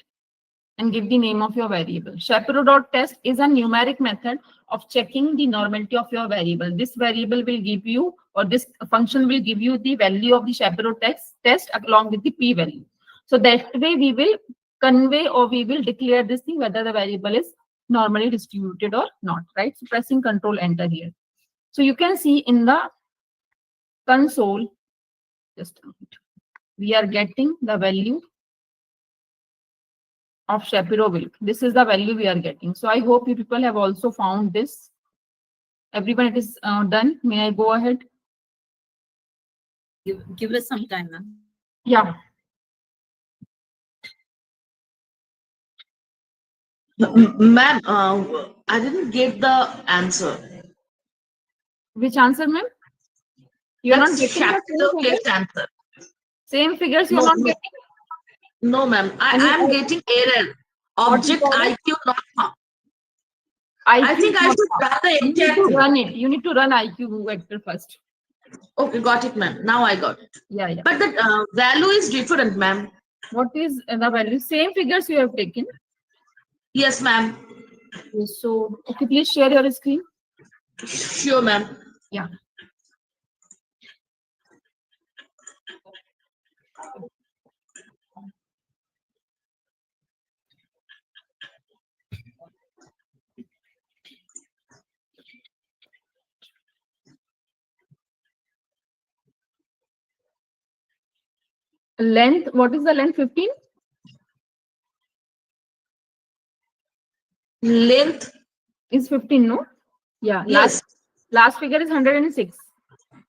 And give the name of your variable. Shapiro.test is a numeric method of checking the normality of your variable. This variable will give you, or this function will give you the value of the Shapiro test along with the p-value. So that way we will convey or we will declare this thing whether the variable is normally distributed or not, right? So pressing Control Enter here. So you can see in the console, just a minute, we are getting the value of Shapiro-Wilk. This is the value we are getting. So I hope you people have also found this. Everyone, it is done. May I go ahead? Give us some time, ma'am. Yeah. Ma'am, I didn't get the answer. Which answer, ma'am? You're not That's getting the Shapiro same figures? test answer. Same figures you're No, not no. getting? No, ma'am. I am getting error. Object IQ not found. I think I should run the You need entire to thing. run it. You need to run IQ vector first. Okay, got it, ma'am. Now I got it. Yeah, yeah. But the value is different, ma'am. What is the value? Same figures you have taken. Yes, ma'am. Okay, so, okay, please share your screen. Sure, ma'am. Yeah. Length, what is the length? 15? Length Is 15, no? Yeah. Yes. Last figure is 106.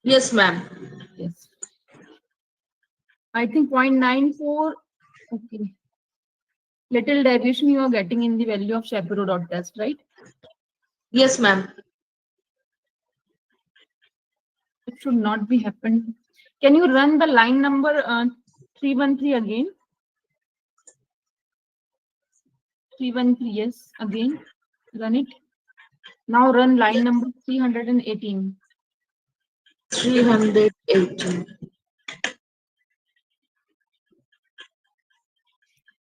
Yes, ma'am. Yes. I think 0.94. Okay. Little deviation you are getting in the value of Shapiro.test, right? Yes, ma'am. It should not be happened. Can you run the line number 313 again? 313, yes, again. Run it. Now run line number 318. 318.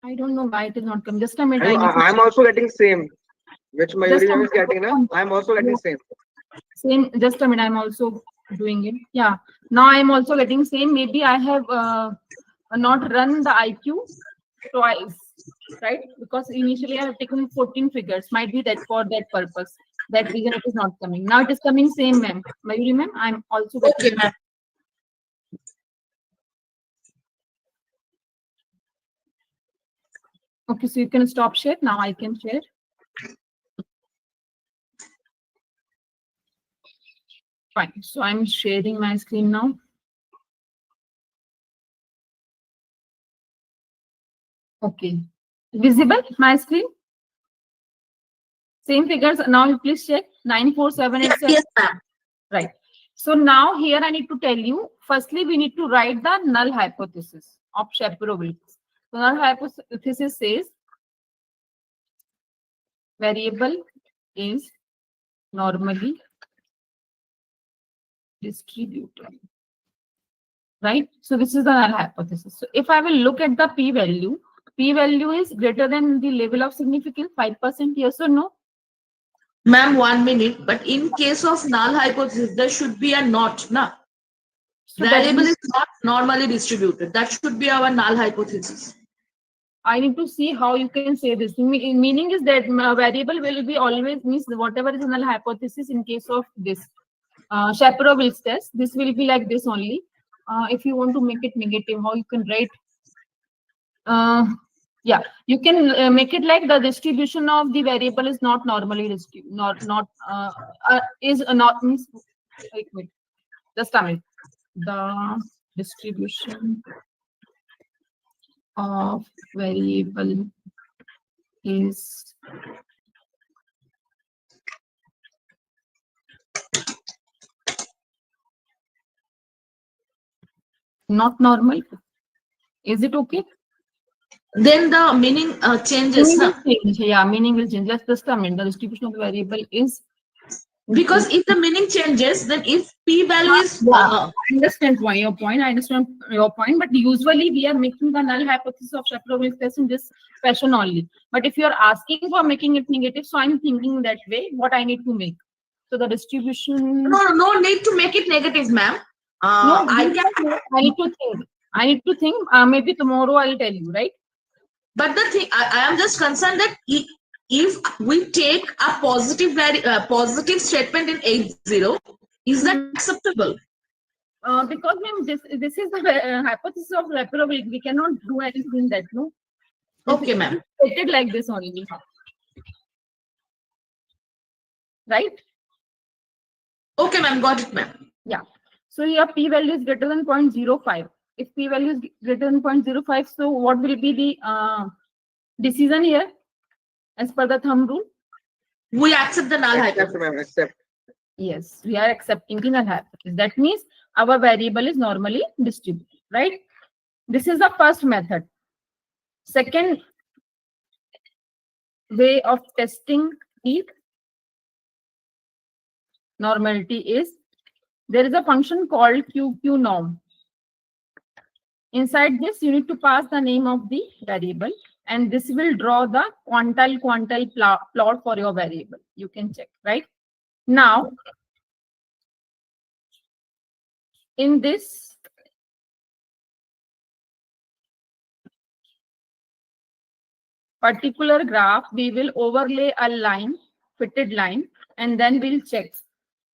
I don't know why it is not coming. Just a minute. I'm also getting same, which Just a Mayuri is minute. getting now. I'm also getting same. Same, just a minute. I'm also doing it. Yeah. Now I'm also getting same. Maybe I have not run the IQ twice, right? Because initially I have taken 14 figures. Might be that for that purpose. That reason it is not coming. Now it is coming same, ma'am. Mayuri, ma'am, I'm also getting. Okay, ma'am. Okay, so you can stop share. Now I can share. Fine. So I'm sharing my screen now. Okay. Visible my screen? Same figures. Now please check. 94787. Yes, ma'am. Right. So now here I need to tell you, firstly, we need to write the null hypothesis of Shapiro-Wilk. So null hypothesis says variable is normally distributed. Right? So this is the null hypothesis. So if I will look at the p-value is greater than the level of significance, 5%, yes or no? Ma'am, 1 minute. But in case of null hypothesis, there should be a not, na? variable is not normally distributed. That should be our null hypothesis. I need to see how you can say this. Meaning is that variable will be always means whatever is null hypothesis in case of this Shapirovil's test. This will be like this only. If you want to make it negative, how you can write? Yeah, you can make it like the distribution of the variable is not normally distributed. Not means. Wait, just a minute. The distribution of variable is not normal. Is it okay? Then the meaning changes. Meaning will change. Yeah, meaning will change. Let's just a minute. The distribution of the variable is Because if the meaning changes, then if p-value is I understand your point. I understand your point, but usually we are making the null hypothesis of Shapirovil's test in this fashion only. But if you are asking for making it negative, so I'm thinking that way. What I need to make. So the distribution. no need to make it negative, ma'am. No, I need to think. I need to think. Maybe tomorrow I'll tell you, right? But the thing, I am just concerned that if we take a positive statement in 80, is that acceptable? Because ma'am, this is the hypothesis of Shapirovil's. We cannot do anything in that, no? Okay, ma'am. Stated like this only. Right? Okay, ma'am. Got it, ma'am. Yeah. So here p-value is greater than 0.05. If p-value is greater than 0.05, so what will be the decision here as per the thumb rule? We accept the null Accept, hypothesis. ma'am. Accept. Yes, we are accepting the null hypothesis. That means our variable is normally distributed, right? This is the first method. Second way of testing the normality is there is a function called QQ norm. Inside this, you need to pass the name of the variable, and this will draw the quantile plot for your variable. You can check, right? Now, in this particular graph, we will overlay a line, fitted line, and then we'll check.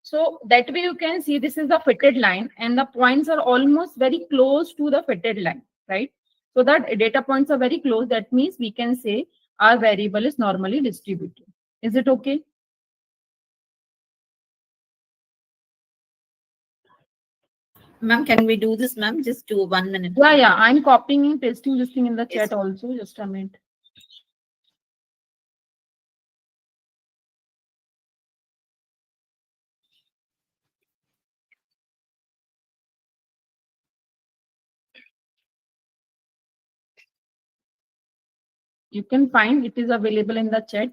So that way you can see this is the fitted line and the points are almost very close to the fitted line, right? So that data points are very close. That means we can say our variable is normally distributed. Is it okay? Ma'am, can we do this, ma'am? Just do 1 minute. Yeah. I'm copying and pasting this thing in the chat also. Just a minute. You can find it is available in the chat.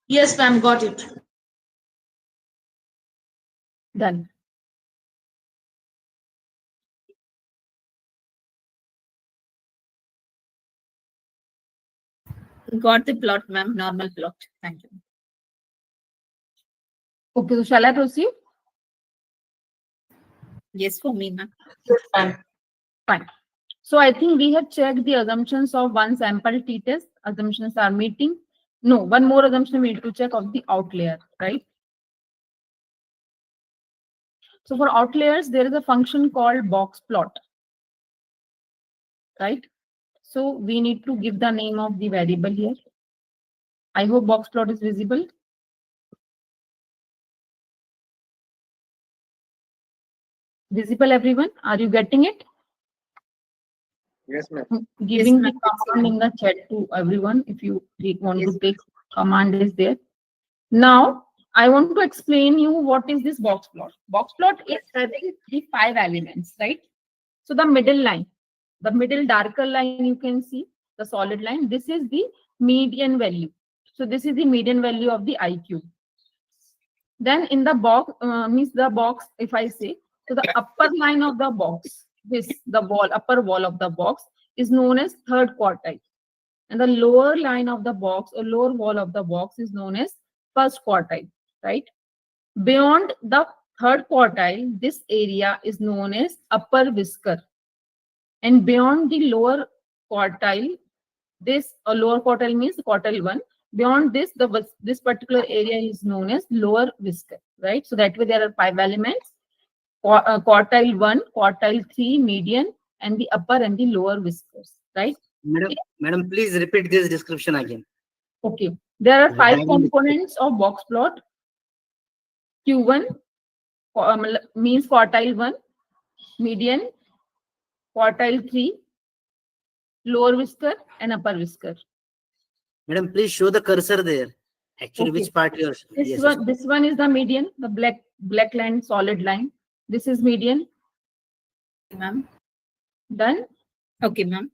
Yes, ma'am. Got it. Done. Got the plot, ma'am. Normal plot. Thank you. Okay, so shall I proceed? Yes, for me, ma'am. Yes, ma'am. Fine. So I think we have checked the assumptions of one sample t-test. Assumptions are meeting. No, one more assumption we need to check of the outlier, right? So for outliers, there is a function called box plot, right? So we need to give the name of the variable here. I hope box plot is visible. Visible, everyone? Are you getting it? Yes, ma'am. Giving Yes, the ma'am. command in the chat to everyone if you want to take command is there. Now I want to explain you what is this box plot. Box plot is having the 5 elements, right? So the middle line, the middle darker line you can see, the solid line, this is the median value. So this is the median value of the IQ. Then in the box, means the box, if I say, so the upper line of the box, the wall, upper wall of the box is known as third quartile. And the lower line of the box or lower wall of the box is known as first quartile, right? Beyond the third quartile, this area is known as upper whisker. And beyond the lower quartile, this lower quartile means quartile 1. Beyond this, this particular area is known as lower whisker, right? So that way there are 5 elements: quartile 1, quartile 3, median, and the upper and the lower whiskers, right? Madam, please repeat this description again. Okay. There are 5 Diagram. components of box plot. Q1 means quartile 1, median, quartile 3, lower whisker, and upper whisker. Madam, please show the cursor there. Actually, Okay. which part you are? This one is the median, the black line, solid line. This is median. Ma'am. Done. Okay, ma'am.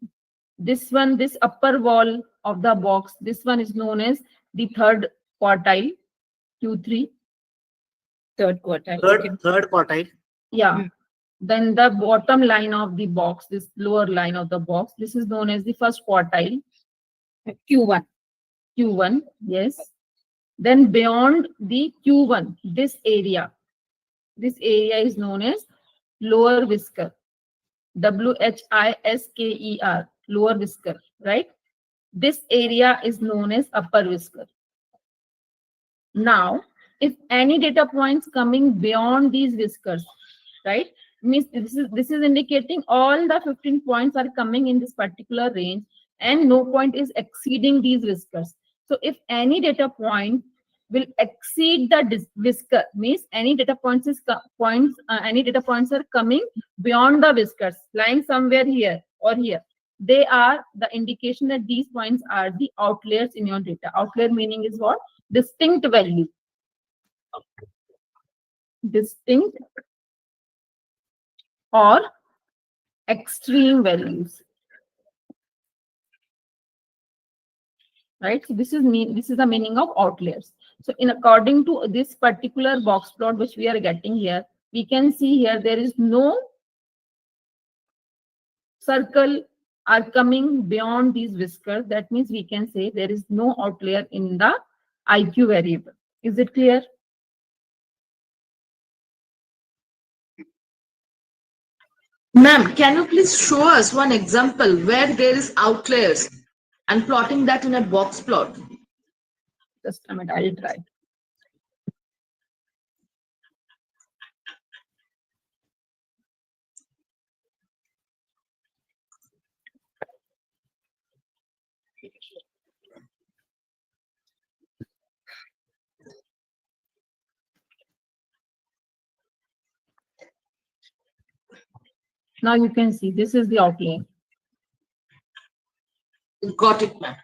This one, this upper wall of the box, this one is known as the third quartile, Q3. Third quartile. Third quartile. Yeah. Hmm. Then the bottom line of the box, this lower line of the box, this is known as the first quartile, Q1. Q1, yes. Then beyond the Q1, this area is known as lower whisker, WHISKER, lower whisker, right? This area is known as upper whisker. Now, if any data points coming beyond these whiskers, right, means this is indicating all the 15 points are coming in this particular range and no point is exceeding these whiskers. So if any data point will exceed the whisker, means any data points are coming beyond the whiskers, lying somewhere here or here, they are the indication that these points are the outliers in your data. Outlier meaning is what? Distinct value. Distinct or extreme values, right? So this is the meaning of outliers. So in according to this particular box plot which we are getting here, we can see here there is no circle are coming beyond these whiskers. That means we can say there is no outlier in the IQ variable. Is it clear? Ma'am, can you please show us one example where there is outliers and plotting that in a box plot? Just a minute, I'll try. Now you can see this is the outlier. Got it, ma'am.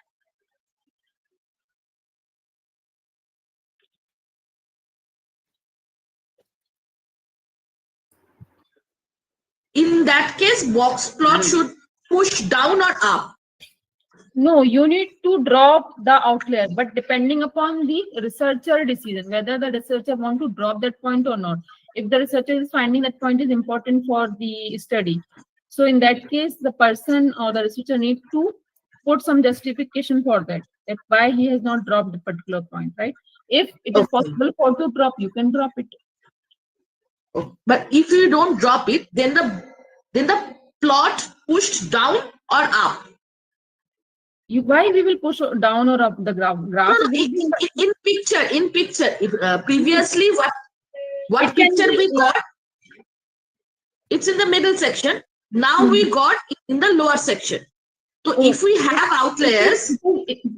In that case, box plot should push down or up. No, you need to drop the outlier, but depending upon the researcher decision, whether the researcher want to drop that point or not. If the researcher is finding that point is important for the study, so in that case, the person or the researcher need to put some justification for that why he has not dropped the particular point, right? If it is possible for to drop, you can drop it. But if you don't drop it, then the plot pushed down or up. Why we will push down or up the graph? No, in picture. If, previously, what picture we got? It's in the middle section. Now we got in the lower section. So if we have outliers,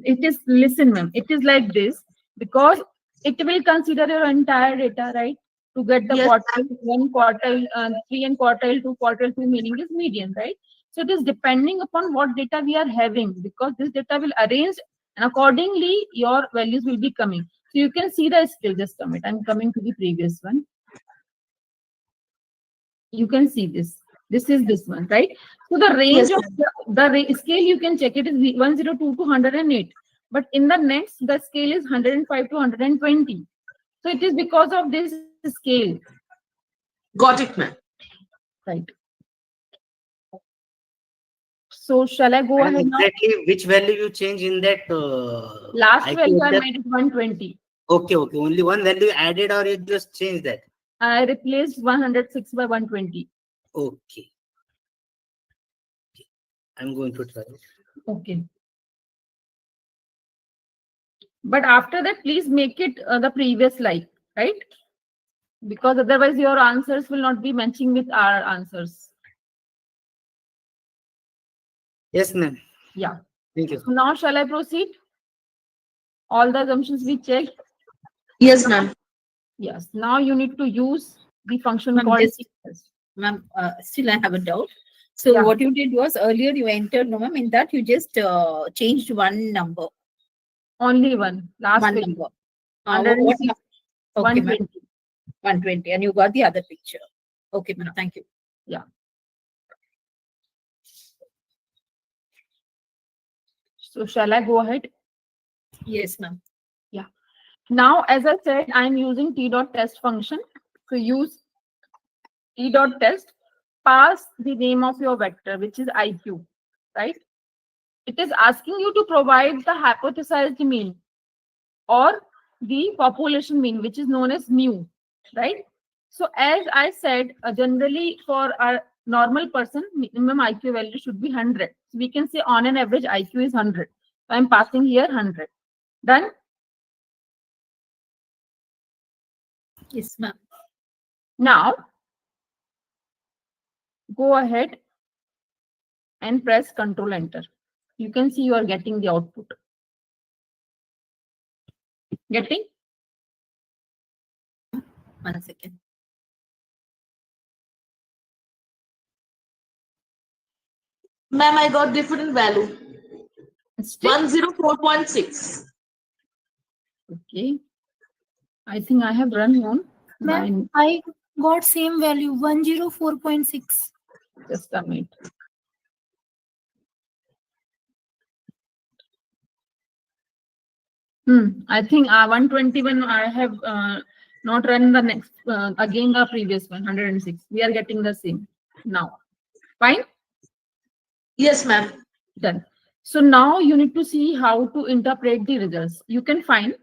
it is listen, ma'am. It is like this because it will consider your entire data, right? To get the quartile 1, quartile 3, and quartile 2, quartile 2 meaning is median, right? So it is depending upon what data we are having, because this data will arrange and accordingly your values will be coming. So you can see the scale. Just a minute. I'm coming to the previous one. You can see this. This is this one, right? So the range of the scale you can check it is 102 to 108. But in the next, the scale is 105 to 120. So it is because of this scale. Got it, ma'am. Right. So shall I go And ahead now? exactly which value you change in that? Last IQ value I that- made it 120. Okay, okay. Only one value added, or you just change that? I replaced 106 by 120. Okay. I'm going to try it. Okay. But after that, please make it the previous like, right? Because otherwise your answers will not be matching with our answers. Yes, ma'am. Yeah. Thank you. So now shall I proceed? All the assumptions we checked. Yes, ma'am. Yes. Now you need to use the function Ma'am, called just- test. Ma'am, still I have a doubt. So Yeah. what you did was earlier you entered, no ma'am, in that you just changed one number. Only one. Last One value. number. Under What nu- Okay, ma'am. 120. 120. And you got the other picture. Okay, ma'am. Thank you. So shall I go ahead? Yes, ma'am. Now, as I said, I'm using t.test function. So use t.test, pass the name of your vector, which is IQ, right? It is asking you to provide the hypothesized mean or the population mean, which is known as mu, right? So as I said, generally for a normal person, minimum IQ value should be 100. So we can say on an average IQ is 100. So I'm passing here 100. Done? Yes, ma'am. Now, go ahead and press Control Enter. You can see you are getting the output. Getting? 1 second. Ma'am, I got different value. Still? 104.6. Okay. I think I have run on. Ma'am, I got same value 104.6. Just a minute. I think 121 I have not run the next, again the previous one, 106. We are getting the same now. Fine? Yes, ma'am. Done. So now you need to see how to interpret the results. You can find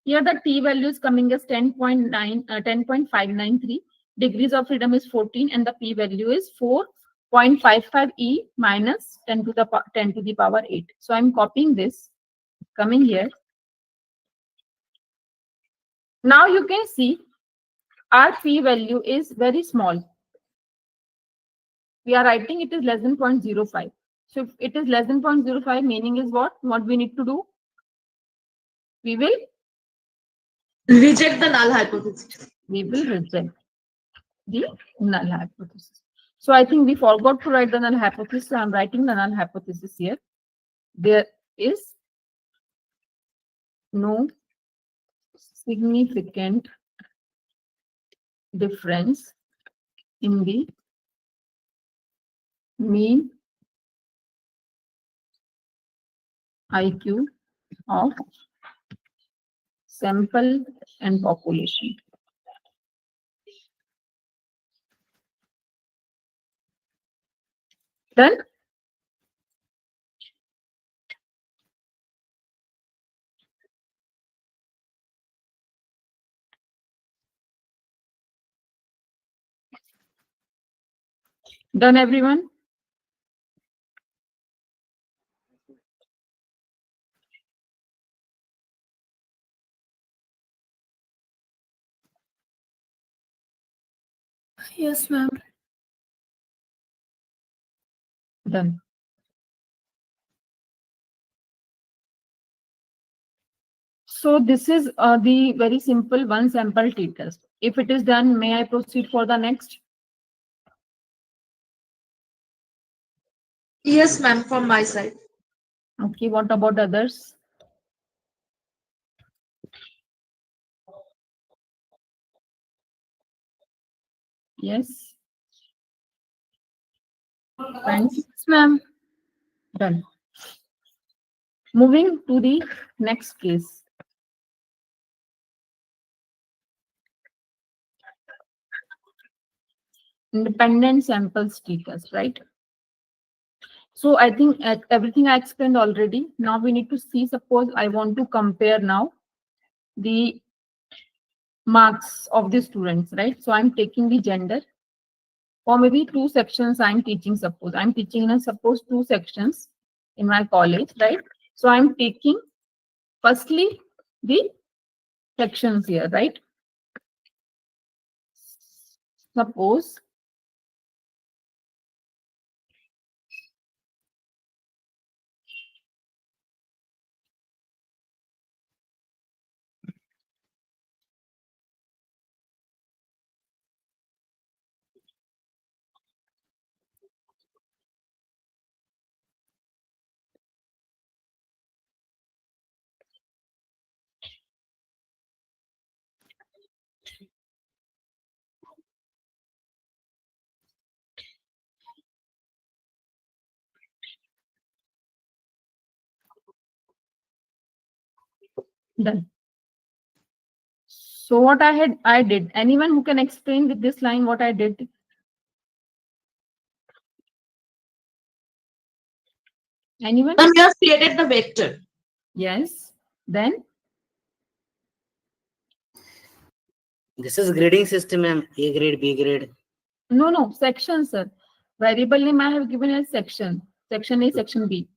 here the t value is coming as 10.593. Degrees of freedom is 14 and the p value is 4.55 e minus 10 to the power 8. So I'm copying this, coming here. Now you can see our p value is very small. We are writing it is less than 0.05. So if it is less than 0.05, meaning is what? What we need to do? We will Reject the null hypothesis. reject the null hypothesis. So I think we forgot to write the null hypothesis. So I'm writing the null hypothesis here. There is no significant difference in the mean IQ of sample and population. Done? Done, everyone? Yes, ma'am. Done. So this is the very simple one sample t-test. If it is done, may I proceed for the next? Yes, ma'am, from my side. Okay, what about others? Yes. Friends, Yes, ma'am. done. Moving to the next case. Independent sample status, right? So I think everything I explained already. Now we need to see, suppose I want to compare now the marks of the students, right? So I'm taking the gender, or maybe two sections I'm teaching. Suppose I'm teaching in suppose two sections in my college, right? So I'm taking firstly the sections here, right? Suppose done. So what I did. Anyone who can explain with this line what I did? Anyone? Ma'am, you have created the vector. Yes. Then This is grading system, ma'am. A grade, B grade. no section, sir. Variable name I have given as section. Section A, section B.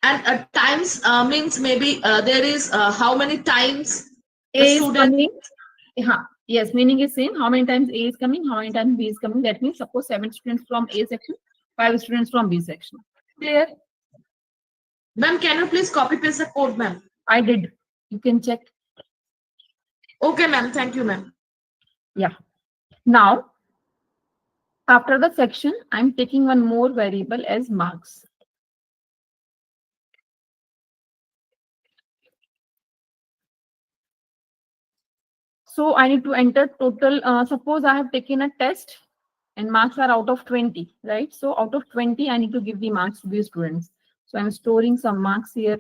And times means maybe there is how many times the A is student. coming. Yes, meaning is same. How many times A is coming, how many times B is coming. That means suppose 7 students from A section, 5 students from B section. Clear? Ma'am, can you please copy paste the code, ma'am? I did. You can check. Okay, ma'am. Thank you, ma'am. Yeah. Now, after the section, I'm taking one more variable as marks. So I need to enter total. Suppose I have taken a test and marks are out of 20, right? So out of 20, I need to give the marks to the students. So I'm storing some marks here.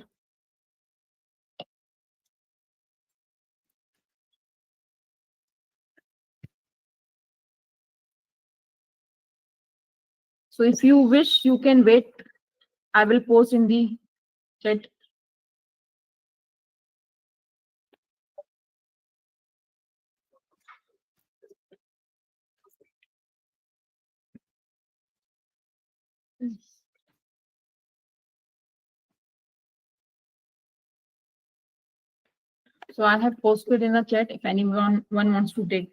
So if you wish, you can wait. I will post in the chat. So I have posted in the chat if anyone wants to take.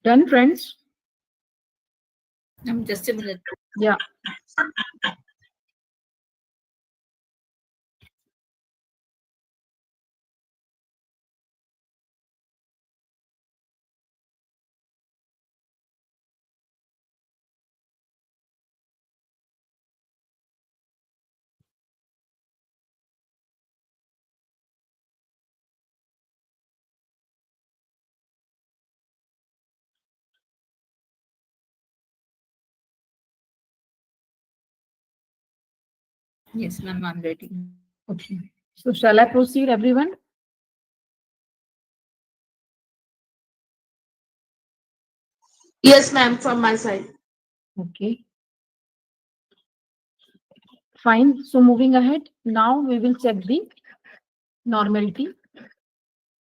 Done, friends? Just a minute. Yeah. Yes, ma'am, I'm ready. Okay. So shall I proceed, everyone? Yes, ma'am, from my side. Okay. Fine. So moving ahead, now we will check the normality.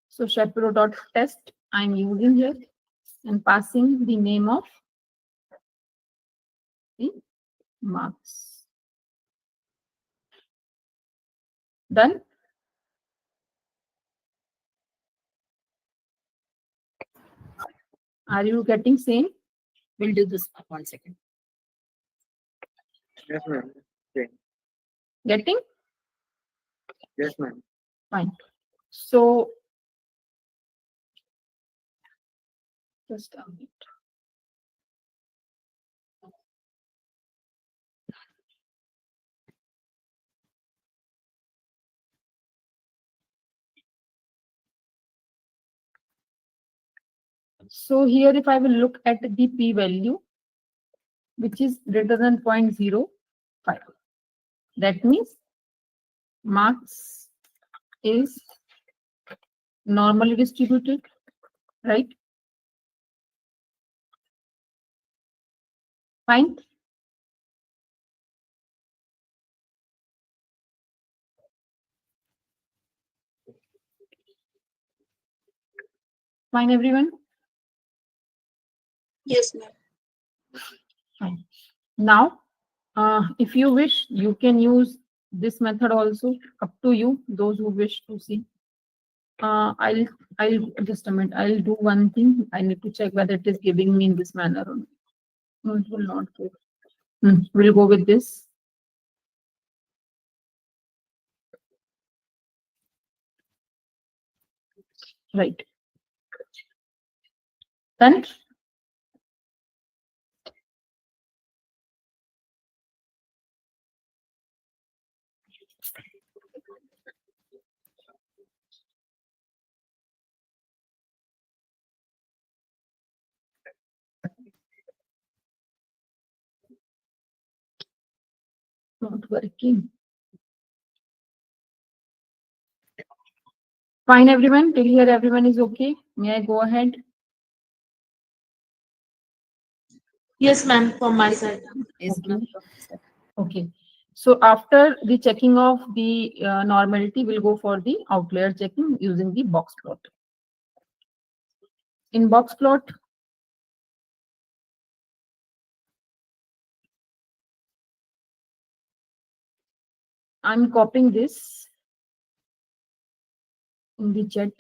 So Shapiro.test I'm using here and passing the name of the marks. Done? Are you getting same? We'll do this 1 second. Yes, ma'am. Okay. Getting? Yes, ma'am. Fine. So just a minute. So here, if I will look at the p-value, which is greater than 0.05, that means marks is normally distributed, right? Fine. Fine, everyone. Yes, ma'am. Fine. Now, if you wish, you can use this method also. Up to you, those who wish to see. I'll just a minute. I'll do one thing. I need to check whether it is giving me in this manner or not. No, it will not give. We'll go with this. Right. Then not working. Fine, everyone. Till here, everyone is okay. May I go ahead? Yes, ma'am, from my side. Yes, Okay. ma'am. Okay. So after the checking of the normality, we'll go for the outlier checking using the box plot. In box plot, I'm copying this in the chat.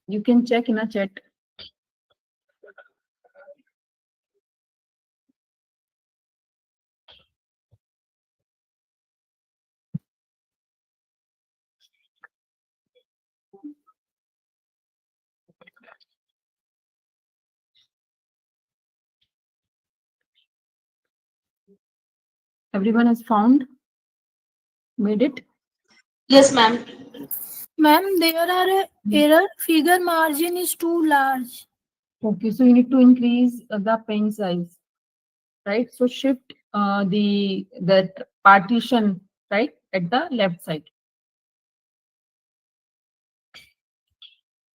You can check in a chat. Everyone has found? Made it? Yes, ma'am. Ma'am, there are a error. Figure margin is too large. Okay, so you need to increase the pen size, right? So shift that partition, right, at the left side.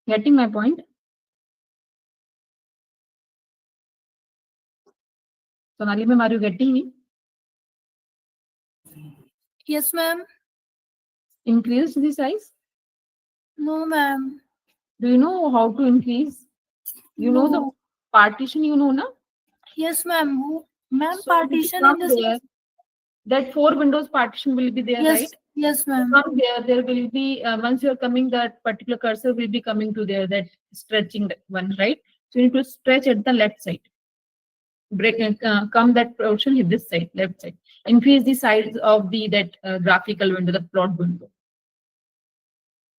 Getting my point? Sonali ma'am, are you getting me? Yes, ma'am. Increase the size? No, ma'am. Do you know how to increase? You know the No. partition, you know, na? Yes, ma'am. Ma'am, So if you partition come in the there, that 4 windows partition will be there, yes, right? yes, So ma'am. from there will be, once you're coming, that particular cursor will be coming to there, that stretching one, right? So you need to stretch at the left side. Break, come that portion hit this side, left side. Increase the size of that graphical window, the plot window.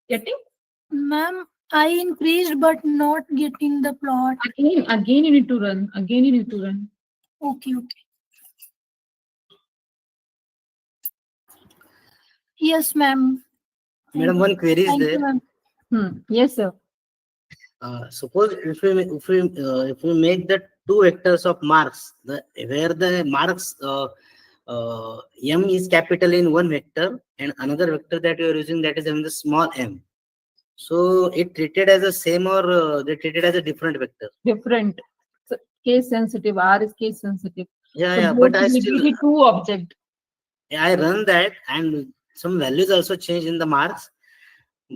Getting? Ma'am, I increased but not getting the plot. Again you need to run. Again you need to run. Okay, okay. Yes, ma'am. Madam, one query is Thank you, there. ma'am. Yes, sir. Suppose if we make the two vectors of marks, where the marks m is capital in one vector and another vector that you are using, that is in the small m. So it treated as the same, or they treated as a different vector? Different. So, case sensitive. R is case sensitive. Yeah, So yeah, both but I will still be two object. I run that and some values also change in the marks,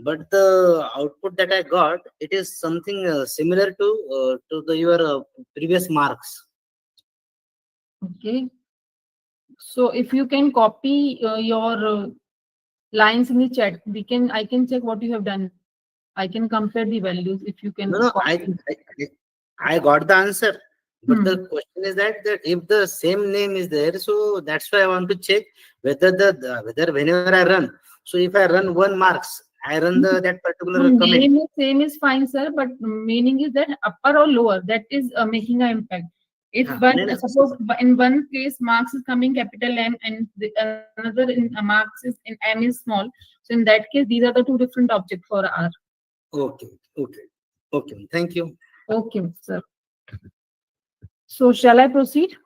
but the output that I got, it is something similar to your previous marks. Okay. So if you can copy your lines in the chat, I can check what you have done. I can compare the values if you can. No, I got the answer. But the question is that if the same name is there, so that's why I want to check whether whether whenever I run, so if I run 1 marks, I run that particular comment. Name is same is fine, sir, but meaning is that upper or lower, that is making an impact. If suppose in one case marks is coming capital M and another in marks is in M is small, so in that case these are the two different objects for R. Okay. Thank you. Okay, sir. So shall I proceed?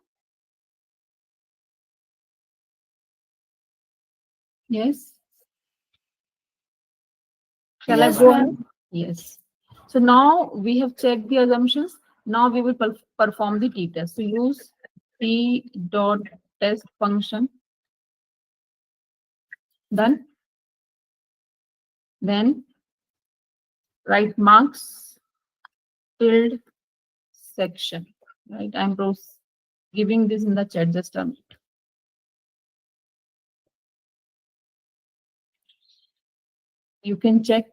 Yes. Shall I go ahead? Yes. So now we have checked the assumptions. Now we will perform the t-test. So use t.test function. Done. Then write marks filled section. Right. I'm giving this in the chat, just a minute. You can check.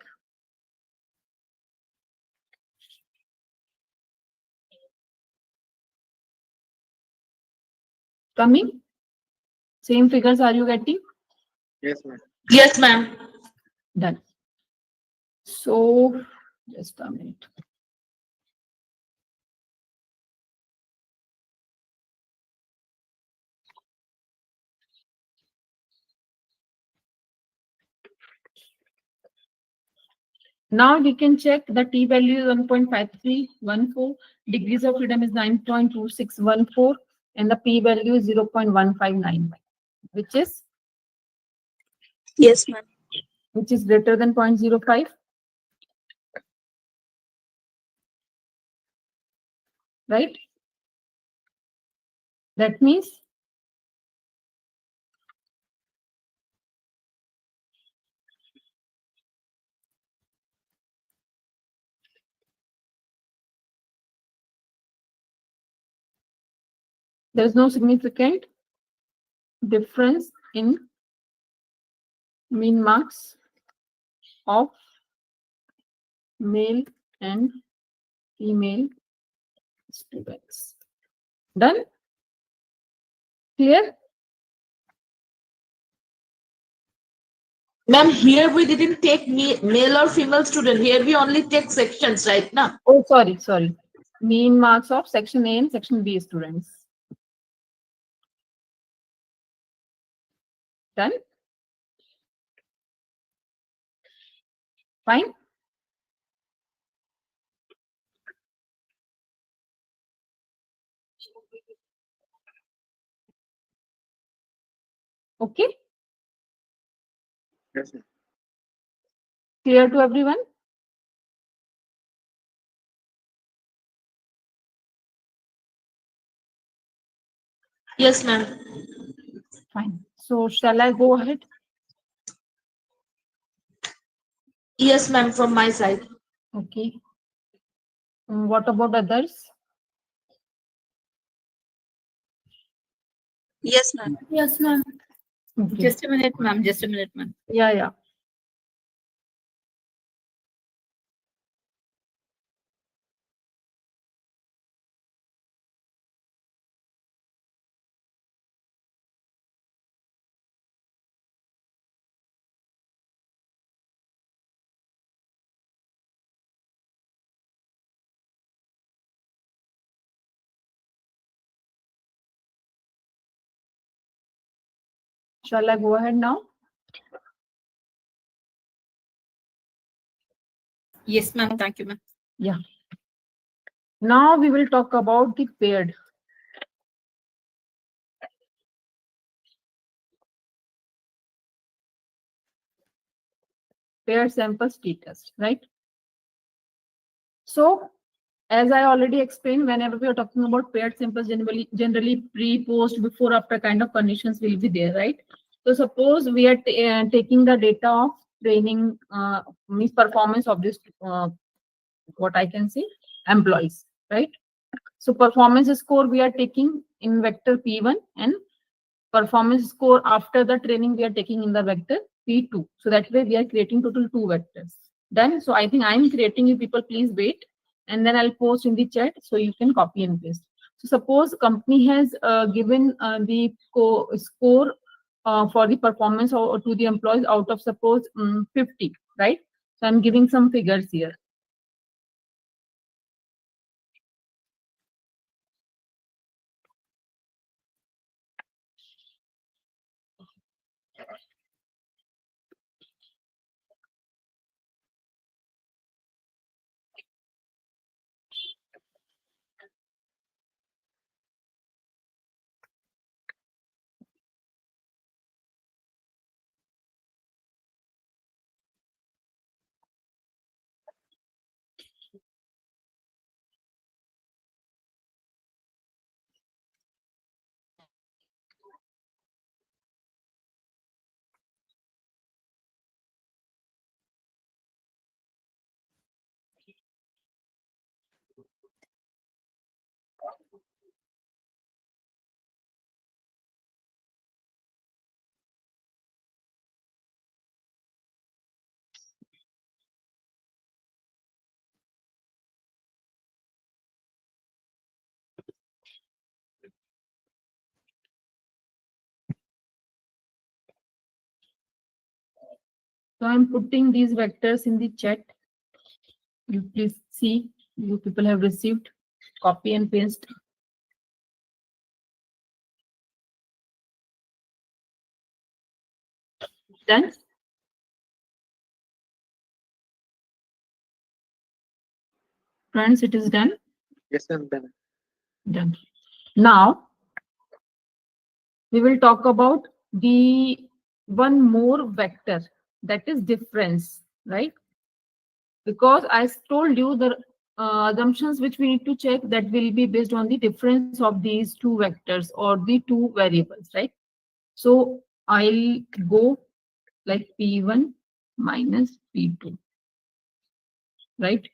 Coming? Same figures are you getting? Yes, ma'am. Yes, ma'am. Done. So just a minute. Now we can check the t value is 1.5314, degrees of freedom is 9.2614, and the p value is 0.1591, which is Yes, ma'am. greater than 0.05. Right? That means there is no significant difference in mean marks of male and female students. Done? Clear? Ma'am, here we didn't take male or female student. Here we only take sections right now. Oh, sorry. Mean marks of section A and section B students. Done? Fine? Okay? Yes, ma'am. Clear to everyone? Yes, ma'am. Fine. So shall I go ahead? Yes, ma'am, from my side. Okay. What about others? Yes, ma'am. Yes, ma'am. Okay. Just a minute, ma'am. Just a minute, ma'am. Yeah. Shall I go ahead now? Yes, ma'am. Thank you, ma'am. Yeah. Now we will talk about the paired. Paired samples t-test, right? So, as I already explained, whenever we are talking about paired samples, generally pre, post, before, after kind of conditions will be there, right? So suppose we are taking the data of training, means performance of this, what I can say, employees, right? So performance score we are taking in vector P1 and performance score after the training we are taking in the vector P2. So that way we are creating total 2 vectors. Done. So I think I'm creating, you people please wait, and then I'll post in the chat so you can copy and paste. So suppose company has given the score for the performance or to the employees out of suppose 50, right? So I'm giving some figures here. So I'm putting these vectors in the chat. You please see, you people have received, copy and paste. Done? Friends, it is done? Yes, ma'am. Done. Done. Now, we will talk about the one more vector, that is difference, right? Because I told you the assumptions which we need to check that will be based on the difference of these two vectors or the two variables, right? So I'll go like P1 minus P2, right?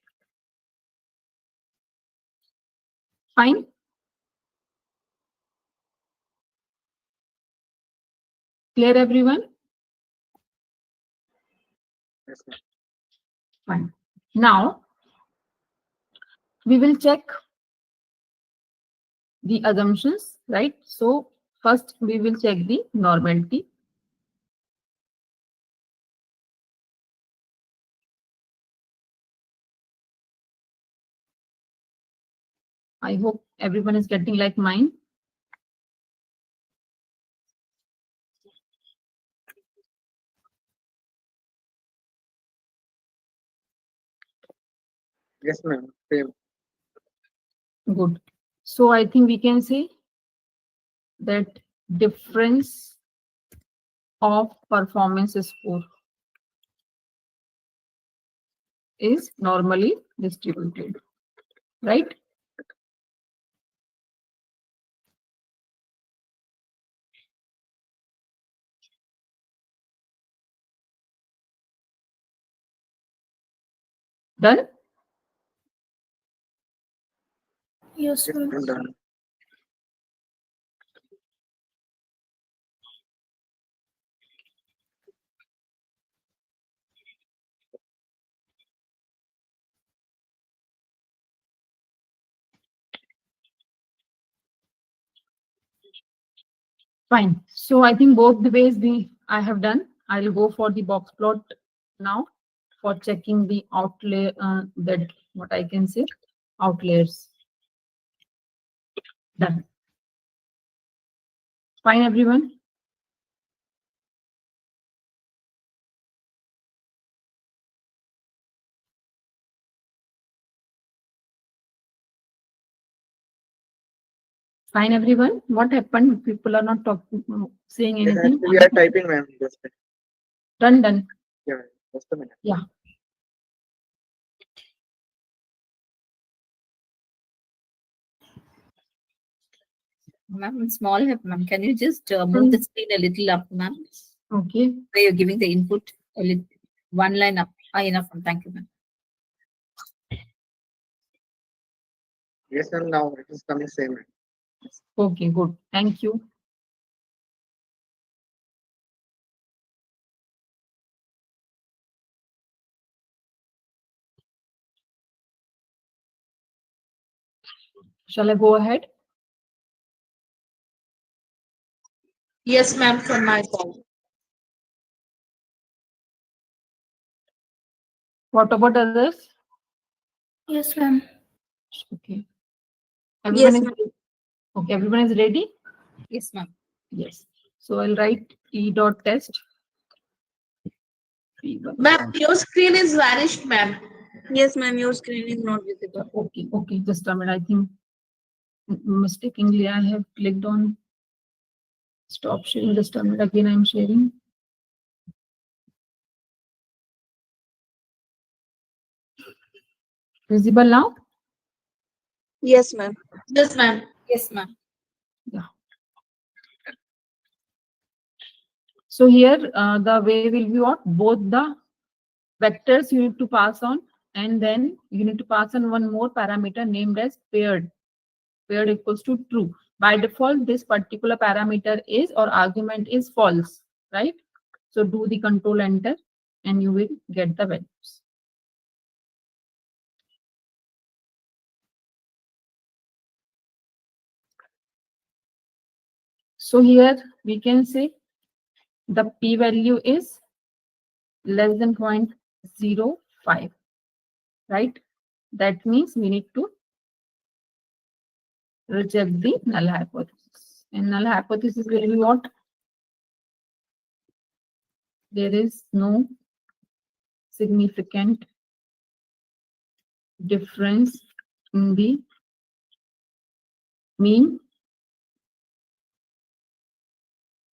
Fine. Clear, everyone? Yes, ma'am. Fine. Now, we will check the assumptions, right? So first we will check the normality. I hope everyone is getting like mine. Yes, ma'am. Same. Good. So I think we can say that difference of performance score is normally distributed, right? Done? Yes, Yes, ma'am. ma'am. Done. Fine. So I think both the ways I have done. I'll go for the box plot now for checking the outlier, that what I can say, outliers. Done. Fine, everyone. Fine, everyone. What happened? People are not talking, saying Yes, anything. actually, we are typing, ma'am. Just a minute. Done, done. Yeah, ma'am. Just a minute. Yeah. Ma'am, small help, ma'am. Can you just move the screen a little up, ma'am? Okay. Where you're giving the input a little, one line up. Ah, enough, ma'am. Thank you, ma'am. Yes, ma'am. Now it is coming same. ma'am. Okay, good. Thank you. Shall I go ahead? Yes, ma'am, from my side. What about others? Yes, ma'am. Okay. Yes, Everyone is ma'am. okay. Everyone is ready. Yes, ma'am. Yes. So I'll write T dot test. P1. Ma'am, your screen is vanished, ma'am. Yes, ma'am. Your screen is not visible. Okay. Okay. Just a minute. I think mistakenly I have clicked on stop sharing. Just a minute. Again, I'm sharing. Visible now? Yes, ma'am. Yes, ma'am. Yes, ma'am. Yeah. So here the way will be what? Both the vectors you need to pass on, and then you need to pass on one more parameter named as paired. Paired equals to true. By default, this particular parameter is or argument is false, right? So do the control enter and you will get the values. So here we can say the p-value is less than 0.05, right? That means we need to reject the null hypothesis. And null hypothesis will be what? There is no significant difference in the mean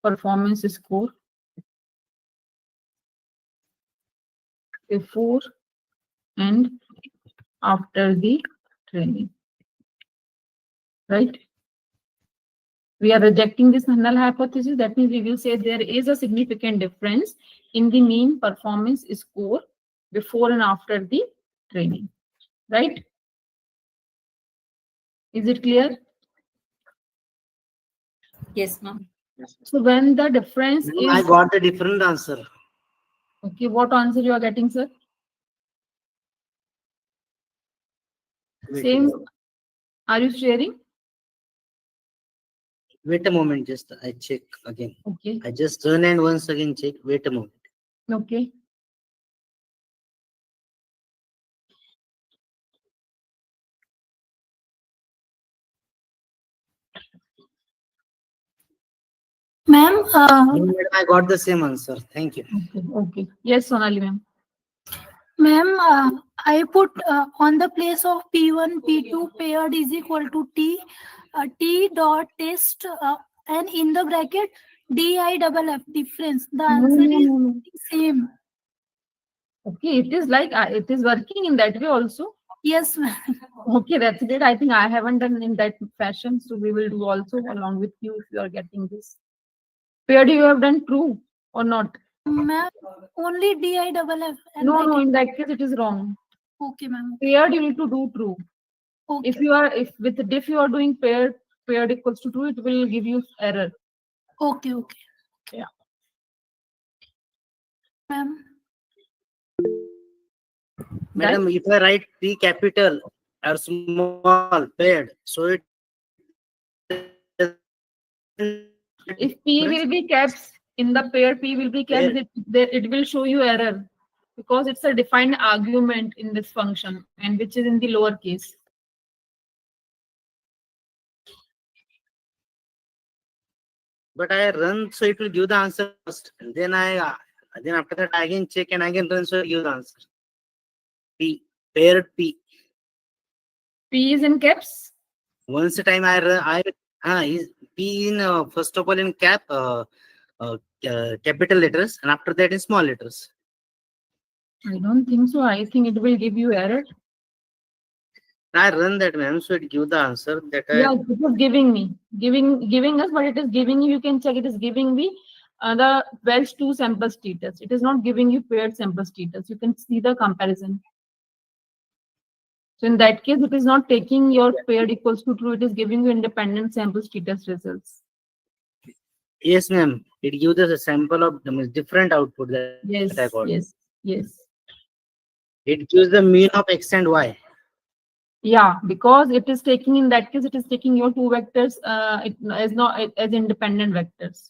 performance score before and after the training, right? We are rejecting this null hypothesis. That means we will say there is a significant difference in the mean performance score before and after the training, right? Is it clear? Yes, ma'am. So when the difference No, I is got the different answer. okay, what answer you are getting, sir? Wait, Same. Are you sharing? wait a moment, just I check again. Okay. I just turn and once again check. Wait a moment. Okay. Ma'am, No, madam, I got the same answer. Thank you. Okay. Okay. Yes, Sonali ma'am. ma'am, I put on the place of P1, P2 paired is equal to T, T dot test, and in the bracket DIFF difference. The answer is No. same. Okay, it is like it is working in that way also. Yes, ma'am. Okay, that's great. I think I haven't done in that fashion, so we will do also along with you if you are getting this. Where do you have done true or not? Ma'am, only DIFF. And No, bracket. in that case it is wrong. Okay, ma'am. Paired you need to do true. Okay. If with the diff you are doing paired equals to true, it will give you error. Okay. Yeah. Ma'am. Madam, if I write P capital or small paired, so it If P will be caps in the pair, P will be caps, it will show you error because it's a defined argument in this function and which is in the lower case. but I run, so it will give the answer first. And then then after that I again check and again run, so it give the answer. P paired P. P is in caps. Once a time I run, is P in first of all in capital letters, and after that in small letters. I don't think so. I think it will give you error. I run that, ma'am, so it give the answer that Yeah, it is giving us, but it is giving you can check, it is giving me the Welsh 2 sample status. It is not giving you paired sample status. You can see the comparison. So in that case, it is not taking your paired equals to true. It is giving you independent sample status results. Yes, ma'am. It gives us a sample of the different output that Yes, I got. yes. It gives the mean of X and Y. Yeah, because it is taking, in that case, it is taking your two vectors as independent vectors.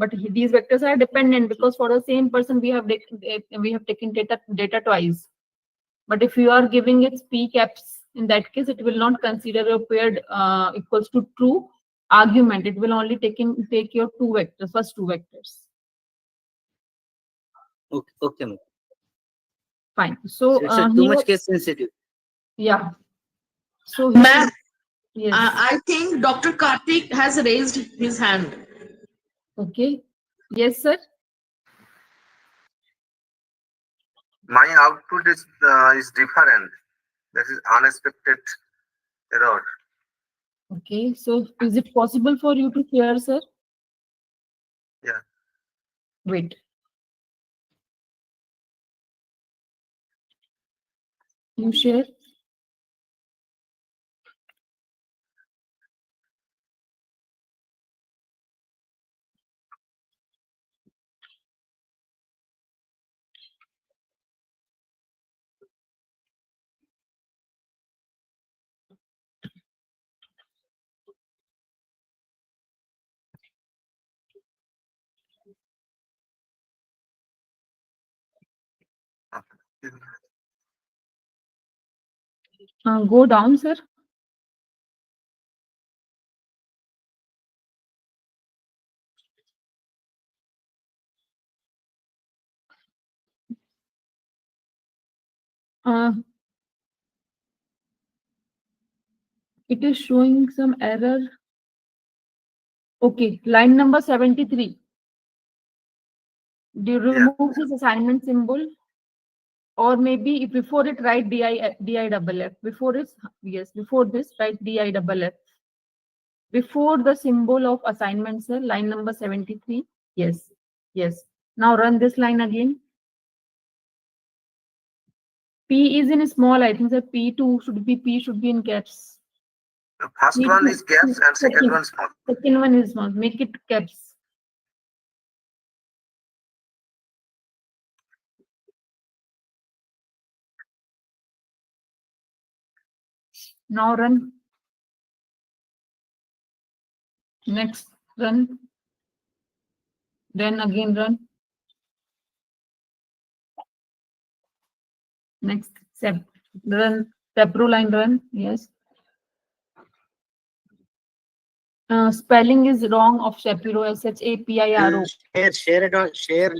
But these vectors are dependent because for the same person we have taken data twice. But if you are giving it p caps, in that case it will not consider your paired equals to true argument. It will only take your first two vectors. Okay, okay, ma'am. Fine. So It's too much case sensitive. yeah. So Ma'am, yes. I think Dr. Karthik has raised his hand. Okay. Yes, sir. My output is different. That is unexpected error. Okay. So is it possible for you to share, sir? Yeah. Wait. You share? Go down, sir. It is showing some error. Okay, line number 73. Do you remove this assignment symbol? Or maybe if before it write di double f. Before it, yes, before this write di double f. Before the symbol of assignment, sir, line number 73. Yes, yes. Now run this line again. P is in small, I think the P2 should be in caps. The first one is caps and second one small. Second one is small. Make it caps. Now run. Next run. Then again run. Next step run. Step line run. Yes. Spelling is wrong of Shapiro. Shapiro. Share it on share.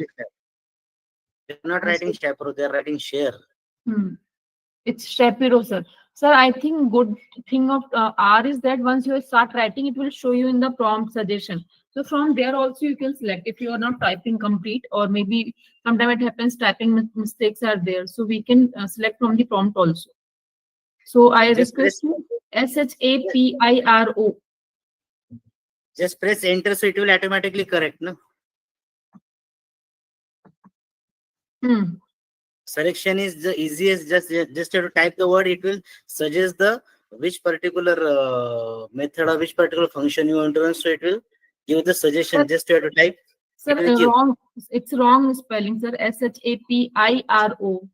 They're not writing Shapiro, they're writing share. It's Shapiro, sir. Sir, I think good thing of R is that once you start writing, it will show you in the prompt suggestion. So from there also you can select if you are not typing complete, or maybe sometimes it happens typing mistakes are there. So we can select from the prompt also. So I request you Shapiro. Just press enter, so it will automatically correct, no? Selection is the easiest. Just have to type the word. It will suggest the which particular method or which particular function you want to run. So it will give the suggestion. Just have to type. Sir, wrong. It's wrong spelling, sir. Shapiro.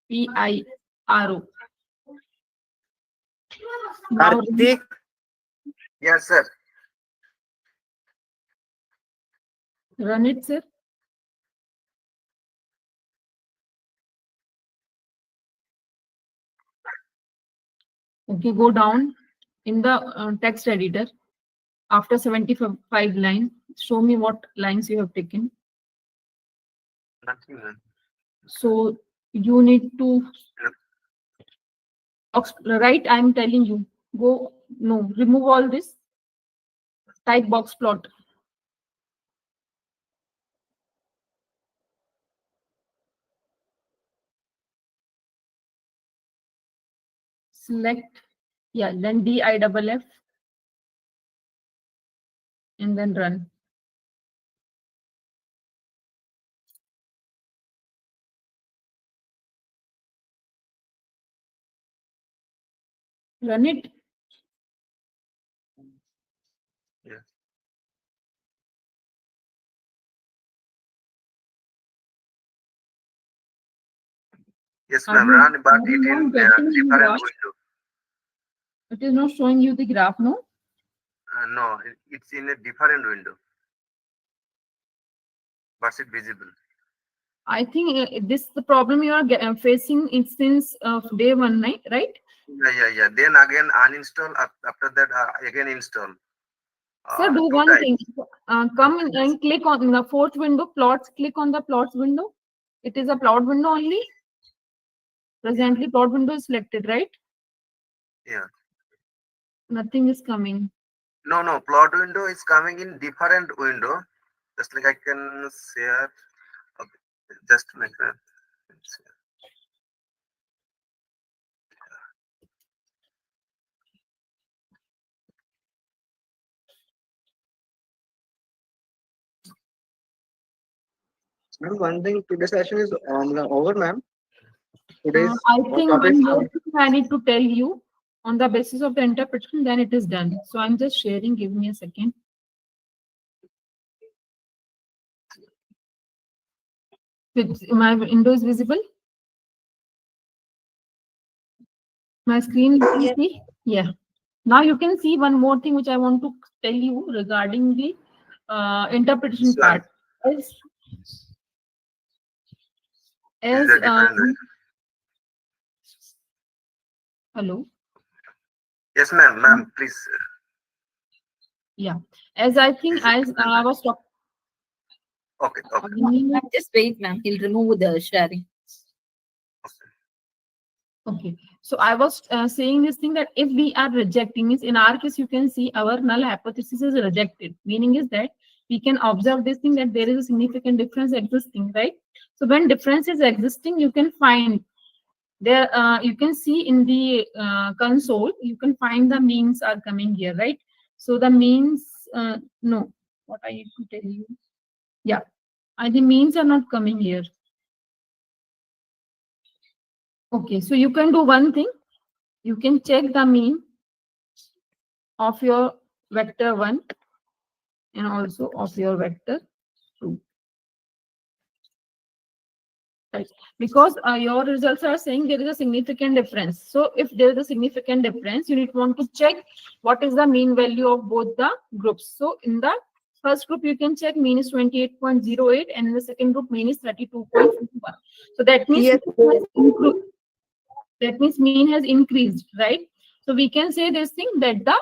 Piro. Karthik. Yes, sir. Run it, sir. Okay, go down in the text editor. After 75 lines, show me what lines you have taken. Nothing. So you need to right. I'm telling you. Go remove all this. Type box plot. Select, then DIFF and then run. Run it. Yeah. Yes, ma'am. Run, but it in different window. It is not showing you the graph, no? No, it's in a different window, but it's visible. I think this the problem you are facing is since day one, right? Yeah. Then again uninstall. After that, again install. So do Two one times. thing. Come in and click on the fourth window, plots. Click on the plots window. It is a plot window only. Presently, plot window is selected, right? Yeah. Nothing is coming. No. Plot window is coming in different window. Just like I can share. Okay. Just like that. Ma'am, one thing, today's session is over, ma'am. Today's I think topic. one more thing I need to tell you on the basis of the interpretation, then it is done. So I'm just sharing. Give me a second. My window is visible. My screen, you can see. Yeah. Now you can see one more thing which I want to tell you regarding the interpretation Slide. part. As Is a different. hello. Yes, ma'am, please. Yeah. As I think Is it as I was talking. Okay. Ma'am, just wait, ma'am. He'll remove the sharing. Okay, so I was saying this thing that if we are rejecting, means in our case, you can see our null hypothesis is rejected. Meaning is that we can observe this thing that there is a significant difference existing, right? So when difference is existing, you can find there. You can see in the console, you can find the means are coming here, right? So the means, no, what I need to tell you, yeah, the means are not coming here. Okay, so you can do one thing. You can check the mean of your vector 1 and also of your vector 2. Right. Because your results are saying there is a significant difference. So if there is a significant difference, you need want to check what is the mean value of both the groups. So in the first group, you can check mean is 28.08 and in the second group, mean is 32.51. So that means Yes. that means mean has increased, right? So we can say this thing that the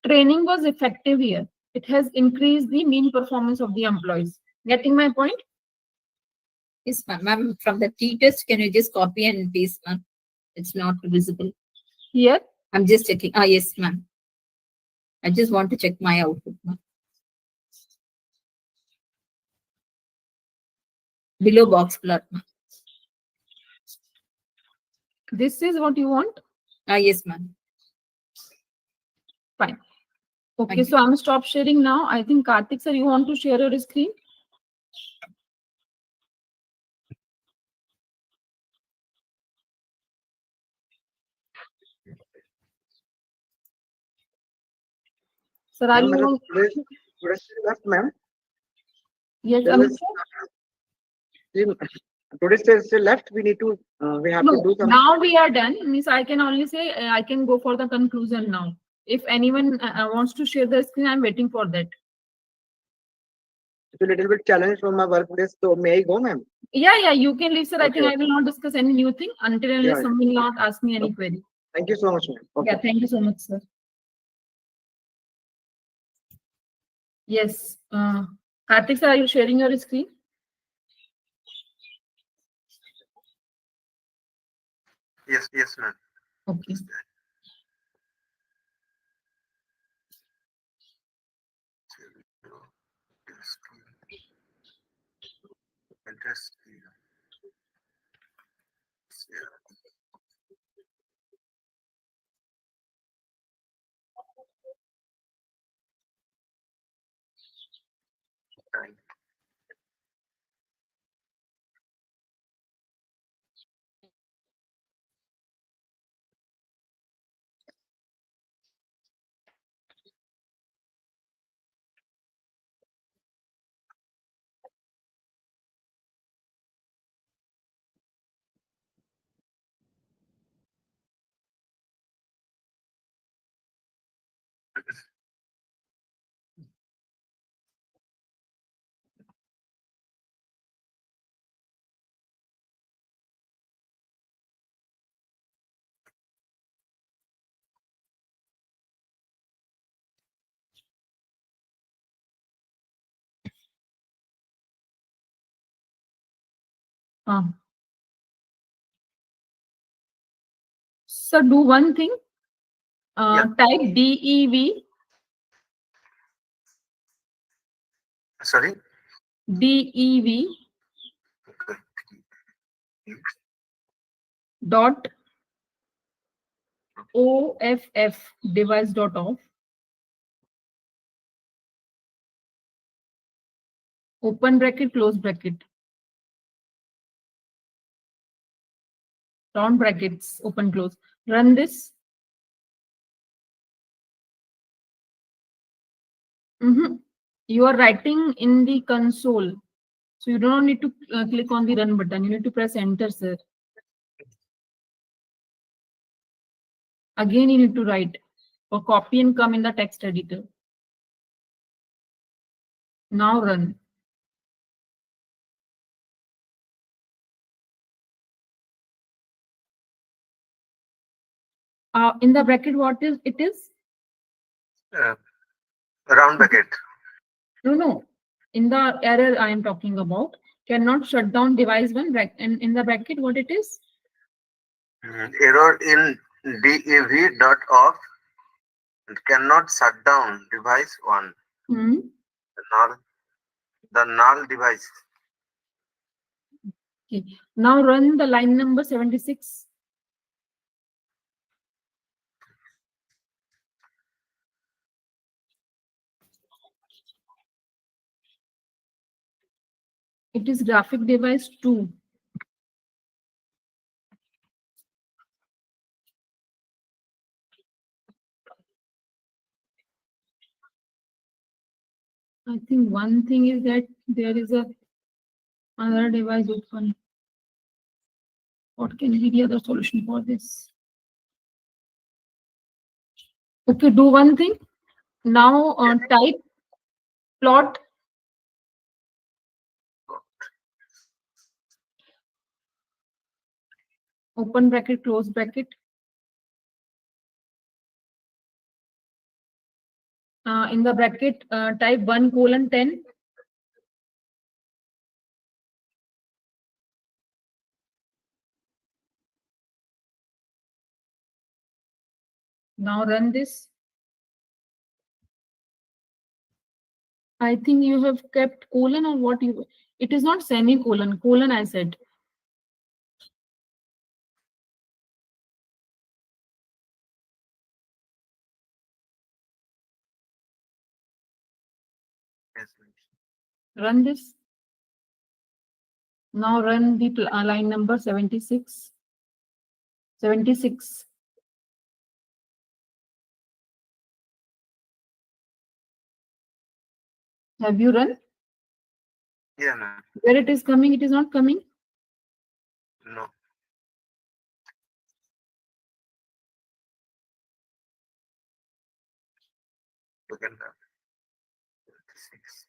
training was effective here. It has increased the mean performance of the employees. Getting my point? Yes, ma'am. Ma'am, from the t-test, can you just copy and paste, ma'am? It's not visible. Here? I'm just checking. Ah, yes, ma'am. I just want to check my output, ma'am. Below box plot, ma'am. This is what you want? Ah, yes, ma'am. Fine. Okay, Thank so I'm stop sharing now. I think Karthik sir, you want to share your screen? Sir, are Ma'am, you? today's left, ma'am. Yes, There Amit is- sir? Today's still left. We need to. We have to No, do something. now we are done. Means I can only say I can go for the conclusion now. If anyone wants to share the screen, I'm waiting for that. It's a little bit challenge from my workplace. So may I go, ma'am? Yeah, you can leave, sir. I think Okay. I will not discuss any new thing until unless Yeah. someone will not ask me any query. Thank you so much, ma'am. Okay. Yeah, thank you so much, sir. Yes. Karthik sir, are you sharing your screen? Yes, ma'am. Okay. So do one thing. Yeah. Type DEV. Sorry. DEV Okay. dot OFF device dot off. Open bracket, close bracket. Round brackets, open, close. Run this. You are writing in the console. So you don't need to click on the run button. You need to press enter, sir. Again, you need to write or copy and come in the text editor. Now run. In the bracket, what is it is? Round bracket. No. In the error I am talking about, cannot shut down device one. And in the bracket, what it is? Error in DEV.off cannot shut down device one. The null device. Okay. Now run the line number 76. It is graphic device 2. I think one thing is that there is another device open. What can be the other solution for this? Okay, do one thing. Now type plot open bracket, close bracket. In the bracket, type 1:10. Now run this. I think you have kept colon or what you, it is not semicolon, colon I said. Yes. Run this. Now run the line number 76. 76. Have you run? Yeah, ma'am. Where it is coming, it is not coming. No. Second time. 26.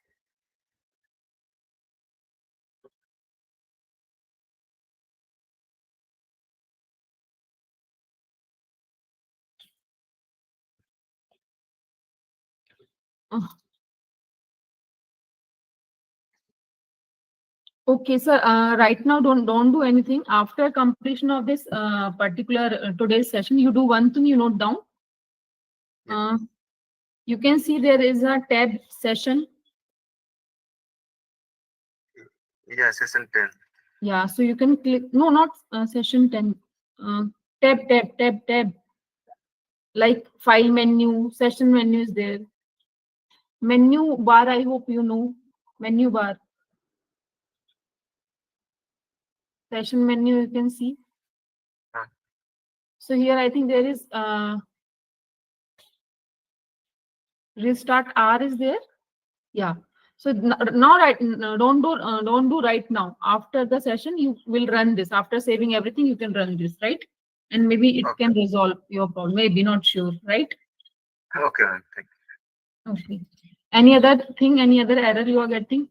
Okay, sir. Right now, don't do anything. After completion of this particular today's session, you do one thing. You note down. You can see there is a tab session. Yeah, session 10. Yeah, so you can click. No, not session 10. Tab. Like file menu, session menu is there. Menu bar, I hope you know. Menu bar. Session menu, you can see. So here I think there is restart R is there. Yeah. So now don't do right now. After the session, you will run this. After saving everything, you can run this, right? And maybe it can resolve your problem. Maybe, not sure, right? Okay, ma'am. Thank you. Okay. Any other thing? Any other error you are getting?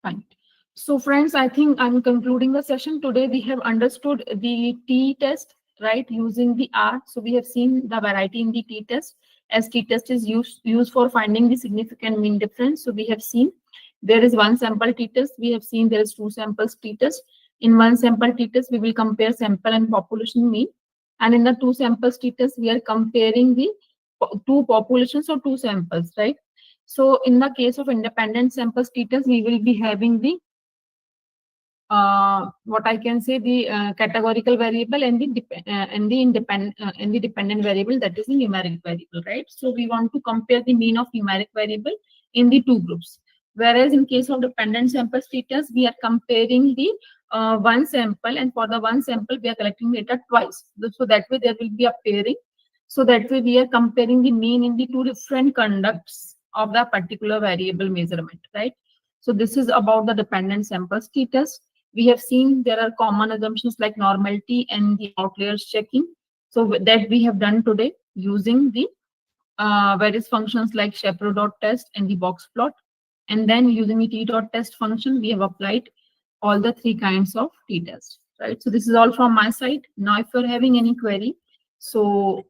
Fine. So friends, I think I'm concluding the session. Today we have understood the T test, right, using the R. So we have seen the variety in the T test. as t-test is used for finding the significant mean difference. So we have seen there is one sample t-test. We have seen there is two samples t-test. In one sample t-test, we will compare sample and population mean. And in the two samples t-test, we are comparing the two populations or two samples, right? So in the case of independent samples t-test, we will be having the what I can say, the categorical variable and the dependent variable, that is the numeric variable, right? So we want to compare the mean of numeric variable in the two groups. Whereas in case of dependent sample t-test, we are comparing the one sample, and for the one sample we are collecting data twice. So that way there will be a pairing. So that way we are comparing the mean in the two different conducts of the particular variable measurement, right? So this is about the dependent samples t-test. We have seen there are common assumptions like normality and the outliers checking. So that we have done today using the various functions like chaperone dot test and the box plot. And then using the t-dot-test function, we have applied all the three kinds of t-test, right? So this is all from my side. Now, if you're having any query, so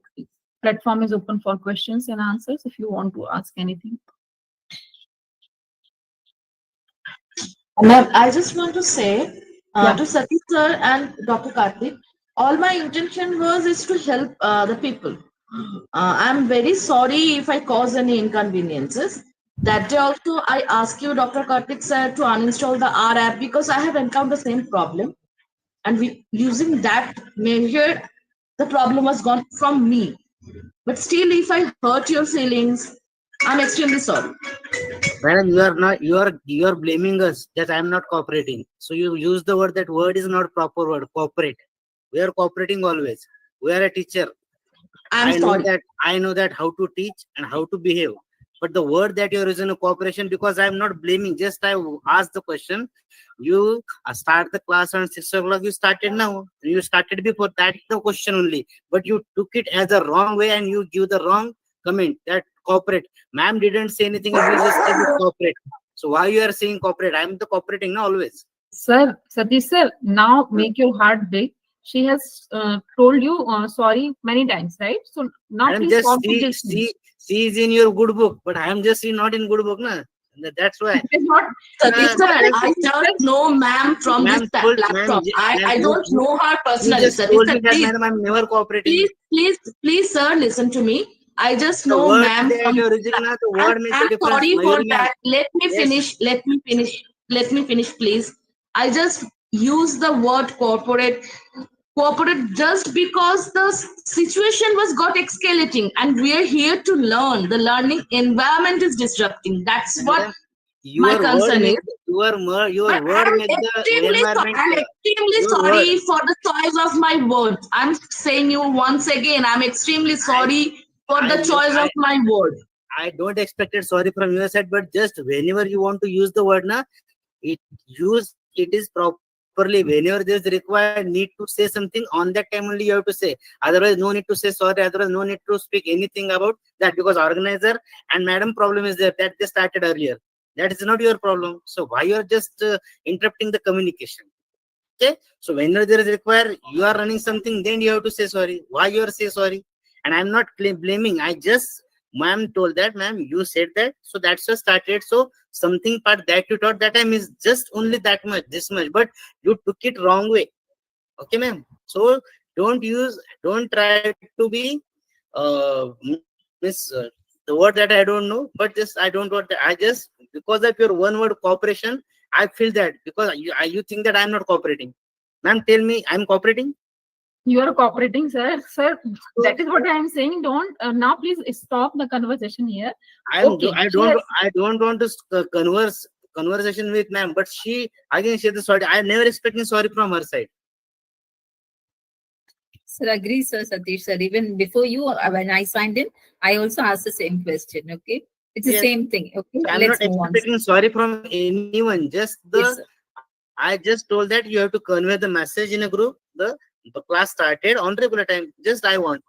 platform is open for questions and answers if you want to ask anything. Ma'am, I just want to say Yeah. to Satish sir and Dr. Karthik, all my intention is to help the people. I'm very sorry if I cause any inconveniences. That day also, I asked you, Dr. Karthik sir, to uninstall the R app because I have encountered the same problem. And using that measure, the problem was gone from me. But still, if I hurt your feelings, I'm extremely sorry. Madam, you are blaming us that I am not cooperating. So you use the word, that word is not proper word, cooperate. We are cooperating always. We are a teacher. I know that how to teach and how to behave. But the word that you're using, cooperation, because I'm not blaming, just I asked the question. You start the class on 6 o'clock, you started now. You started before, that's the question only. But you took it as a wrong way and you give the wrong comment that cooperate. Ma'am didn't say anything, we just said cooperate. So why you are saying cooperate? I'm the cooperating now always. Sir, Satish sir, now make your heart big. She has told you sorry many times, right? So now I'm please just stop with this. she is in your good book, but I am just not in good book, na. That's why. It is not Satish sir. I don't know ma'am from this platform. I don't know her personally. You just Satish told sir, me that, please, madam, I'm never cooperating. please, sir, listen to me. I just The know word ma'am that from. you're using now, the word makes a I'm difference. sorry for Mayuri ma'am. that. Let me finish. Let me finish, please. I just use the word cooperate just because the situation was got escalating and we are here to learn. The learning environment is disrupting. That's what my concern is. Your But word makes the environment. I'm extremely your sorry word. for the choice of my words. I'm saying you once again, I'm extremely sorry for the choice of my word. I don't expect it sorry from your side, but just whenever you want to use the word, na, it is properly. Whenever there is required need to say something, on that time only you have to say. Otherwise, no need to say sorry. Otherwise, no need to speak anything about that, because organizer and madam problem is there that they started earlier. That is not your problem. So why you are just interrupting the communication? Okay. So whenever there is required, you are running something, then you have to say sorry. Why you are say sorry? And I'm not blaming. I just, ma'am told that, ma'am, you said that. So that's just started. So something part that you taught that time is just only that much, this much, but you took it wrong way. Okay, ma'am. So don't try to be miss the word that I don't know, but just I don't want. I just, because of your one word cooperation, I feel that because you think that I'm not cooperating. Ma'am, tell me, I'm cooperating. You are cooperating, sir. Sir, that is what I am saying. Don't now. Please stop the conversation here. I don't want to conversation with ma'am, but she again said the sorry. I never expecting sorry from her side. Sir, agree, sir, Satish sir. Even before you, when I signed in, I also asked the same question. Okay, it's the same thing. Okay, I'm let's not move on. expecting sorry from anyone. Just I just told that you have to convey the message in a group. The class started on regular time. Just I want.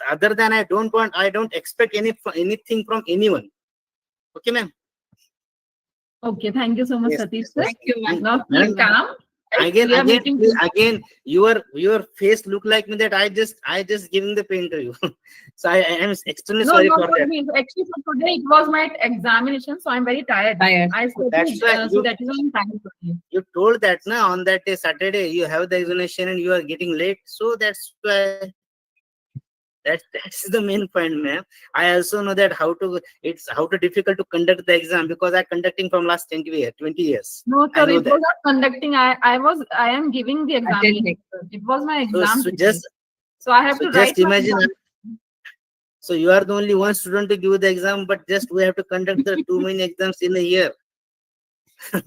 Other than I don't expect anything from anyone. Okay, ma'am. Okay, thank you so much, Satish sir. Thank you, ma'am. Now please calm. We are meeting again, your face look like me that I just giving the pain to you. So I am extremely No, sorry no, for no, that. actually for today it was my examination, so I'm very tired. Tired. I studied, That's why so that is why I'm tired today. You told that na on that day Saturday you have the examination and you are getting late, so that's why. That's the main point, ma'am. I also know that how to difficult to conduct the exam because I'm conducting from last 20 years. No, I sir, know it that. was not conducting. I am giving the examination. It was my exam. So today. So I have so to just write my imagine. exam. So you are the only one student to give the exam, but just we have to conduct the 2 many exams in a year. Sir,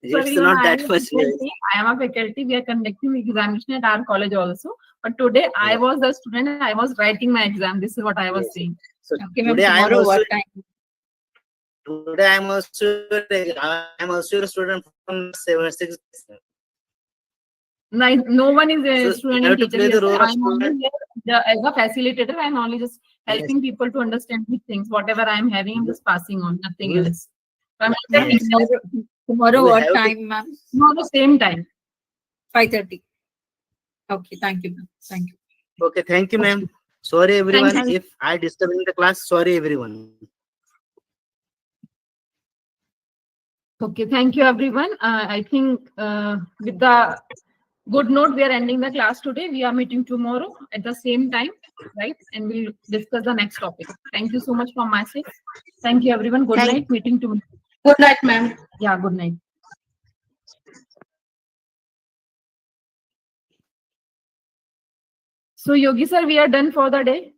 It's even not I that am a much. faculty. I am a faculty. We are conducting examination at our college also. But today I Yeah. was the student. I was writing my exam. This is what I was Yes. saying. So Okay, ma'am. today I am Tomorrow also what time? today I am also a student from 7 6. No one is a So student you and have to teacher play here. the role of I'm only student. here as a facilitator. I'm only just helping people to understand these things. Whatever I'm having, I'm just passing on, nothing Yes. else. So I'm Ma'am, Yes. tomorrow We what have to- time, ma'am? not the same time. 5:30. Okay, thank you, ma'am. Thank you. Okay, thank you, ma'am. Sorry everyone Thank you. if I disturbed in the class. Sorry everyone. Okay, thank you, everyone. I think with the good note, we are ending the class today. We are meeting tomorrow at the same time, right? And we'll discuss the next topic. Thank you so much for my sake. Thank you, everyone. Good night. Meeting tomorrow. Good night, ma'am. Yeah, good night. So, Yogi sir, we are done for the day.